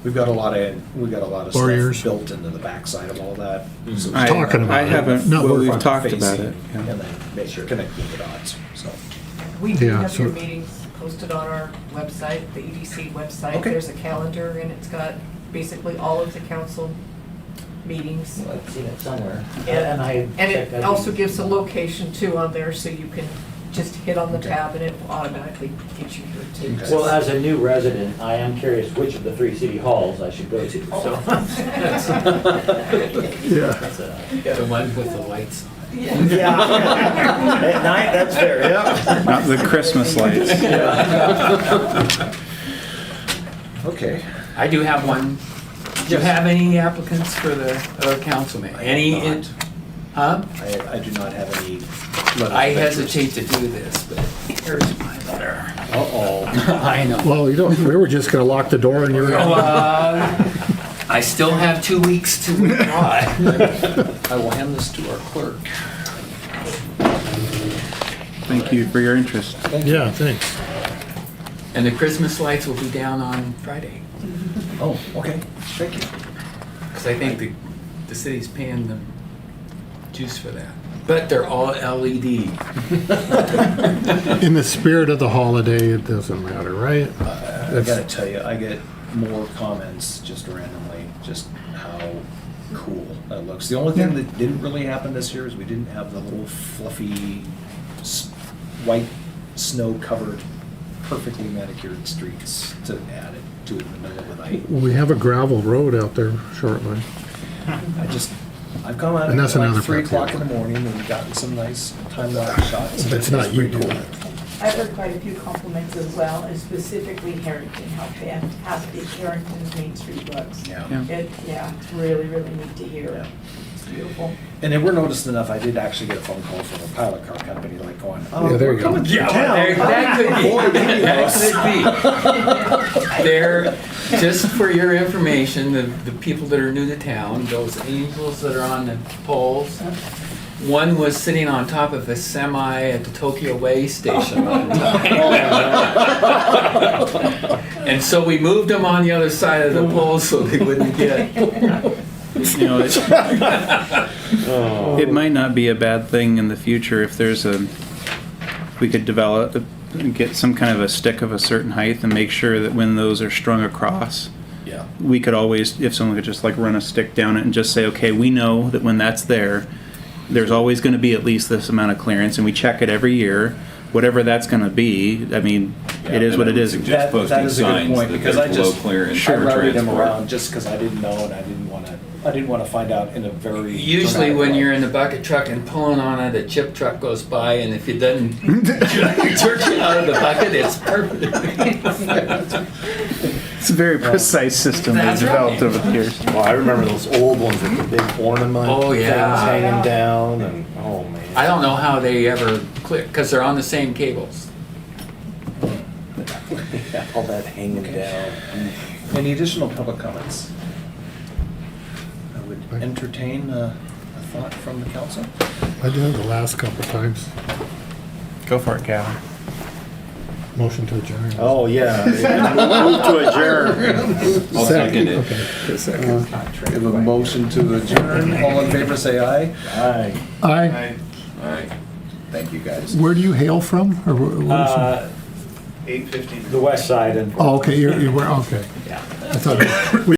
A: We've got a lot of
G: 4
A: stuff
G: years.
A: built into the backside of all that. So
D: I,
G: Talking about
D: I
G: it.
D: haven't,
G: Not
D: well,
G: working
D: we've
G: on
D: talked
A: facing
D: about it.
A: And
D: Yeah.
A: then make sure connecting the dots, so.
K: We do
G: Yeah,
K: have your
G: so-
K: meetings posted on our website, the EDC website.
A: Okay.
K: There's a calendar and it's got basically all of the council meetings.
I: I've seen it somewhere.
K: And
I: I
K: And
I: checked
K: it
I: out
K: also
I: the-
K: gives a location too on there, so you can just hit on the
A: Okay.
K: tab and it automatically get you here too.
A: Okay.
I: Well, as a new resident, I am curious which of the 3 city halls I should go to, so.
G: Yeah.
C: The one with the lights on.
I: Yeah. At night, that's fair, yeah.
D: Not the Christmas lights.
A: Okay.
C: I do have one. Do you have any applicants for the councilman? Any?
A: not.
C: Huh?
A: I do not have any.
C: I hesitate to do this, but here's my letter.
A: Uh-oh.
C: I know.
G: Well, you don't, we were just gonna lock the door and you're
C: I still have 2 weeks to apply.
A: I will hand this to our clerk.
D: Thank you for your interest.
G: Yeah, thanks.
C: And the Christmas lights will be down on Friday.
A: Oh, okay. Thank you.
C: Because I think the city's paying the juice for that. But they're all LED.
G: In the spirit of the holiday, it doesn't matter, right?
A: I gotta tell you, I get more comments just randomly, just how cool that looks. The only thing that didn't really happen this year is we didn't have the little fluffy, white, snow-covered, perfectly manicured streets to add it to it in the middle of the night.
G: We have a gravel road out there shortly.
A: I've come out
G: And that's
A: at like
G: another
A: 3
G: pet
A: o'clock
G: peeve.
A: in the morning and gotten some nice time-lapse shots.
G: It's not you
A: pretty
G: doing
A: cool.
G: it.
B: I've heard quite a few compliments as well, and specifically Harrington, how fantastic Harrington's Main Street looks.
A: Yeah.
B: Yeah, it's really, really neat to hear.
A: Yeah.
B: It's beautiful.
A: And then we're noticed enough, I did actually get a phone call from a pilot car company, like going, oh,
G: Yeah, there
A: we're
G: you go.
A: coming through
C: Yeah,
A: town.
C: that could be.
A: Boy, maybe
C: That
A: us.
C: could be. They're, just for your information, the people that are new to town, those angels that are on the poles, one was sitting on top of a semi at the Tokyo Way station one time. And so we moved them on the other side of the pole so they wouldn't get.
D: You know, it might not be a bad thing in the future if we could develop, get some kind of a stick of a certain height and make sure that when those are strung across,
A: Yeah.
D: we could always, if someone could just like run a stick down it and just say, okay, we know that when that's there, there's always going to be at least this amount of clearance, and we check it every year. Whatever that's going to be, I mean, it is what it is.
H: Suggest
A: That
H: posting
A: is a good
H: signs
A: point,
H: that
A: because
H: there's
A: I
H: low
A: just,
H: clearance
A: I
H: for
A: routed them
H: transport.
A: around just because I didn't know and I didn't want to find out in a very.
C: Usually
A: dramatic
C: when
A: way.
C: you're in the bucket truck and pulling on it, a chip truck goes by, and if it doesn't jerk you out of the bucket, it's perfect.
D: It's a very precise system they've
C: That's
D: developed
C: right.
D: over the years.
L: Well, I remember those old ones with the big ornament
C: Oh, yeah.
L: things hanging down, and oh man.
C: I don't know how they ever click, because they're on the same cables.
L: All that hanging down.
A: Any additional public comments? I would entertain a thought from the council.
G: I did the last couple of times.
D: Go for it, Cal.
G: Motion to adjourn.
L: Oh yeah. Move to adjourn.
H: I'll second it.
G: Okay, good second.
A: We have a motion to adjourn. All in favor, say aye.
L: Aye.
G: Aye.
H: All right.
A: Thank you, guys.
G: Where do you hail from? Or what is it?
I: 850. The west side and.
G: Oh, okay, you were, okay.
I: Yeah.
G: I thought,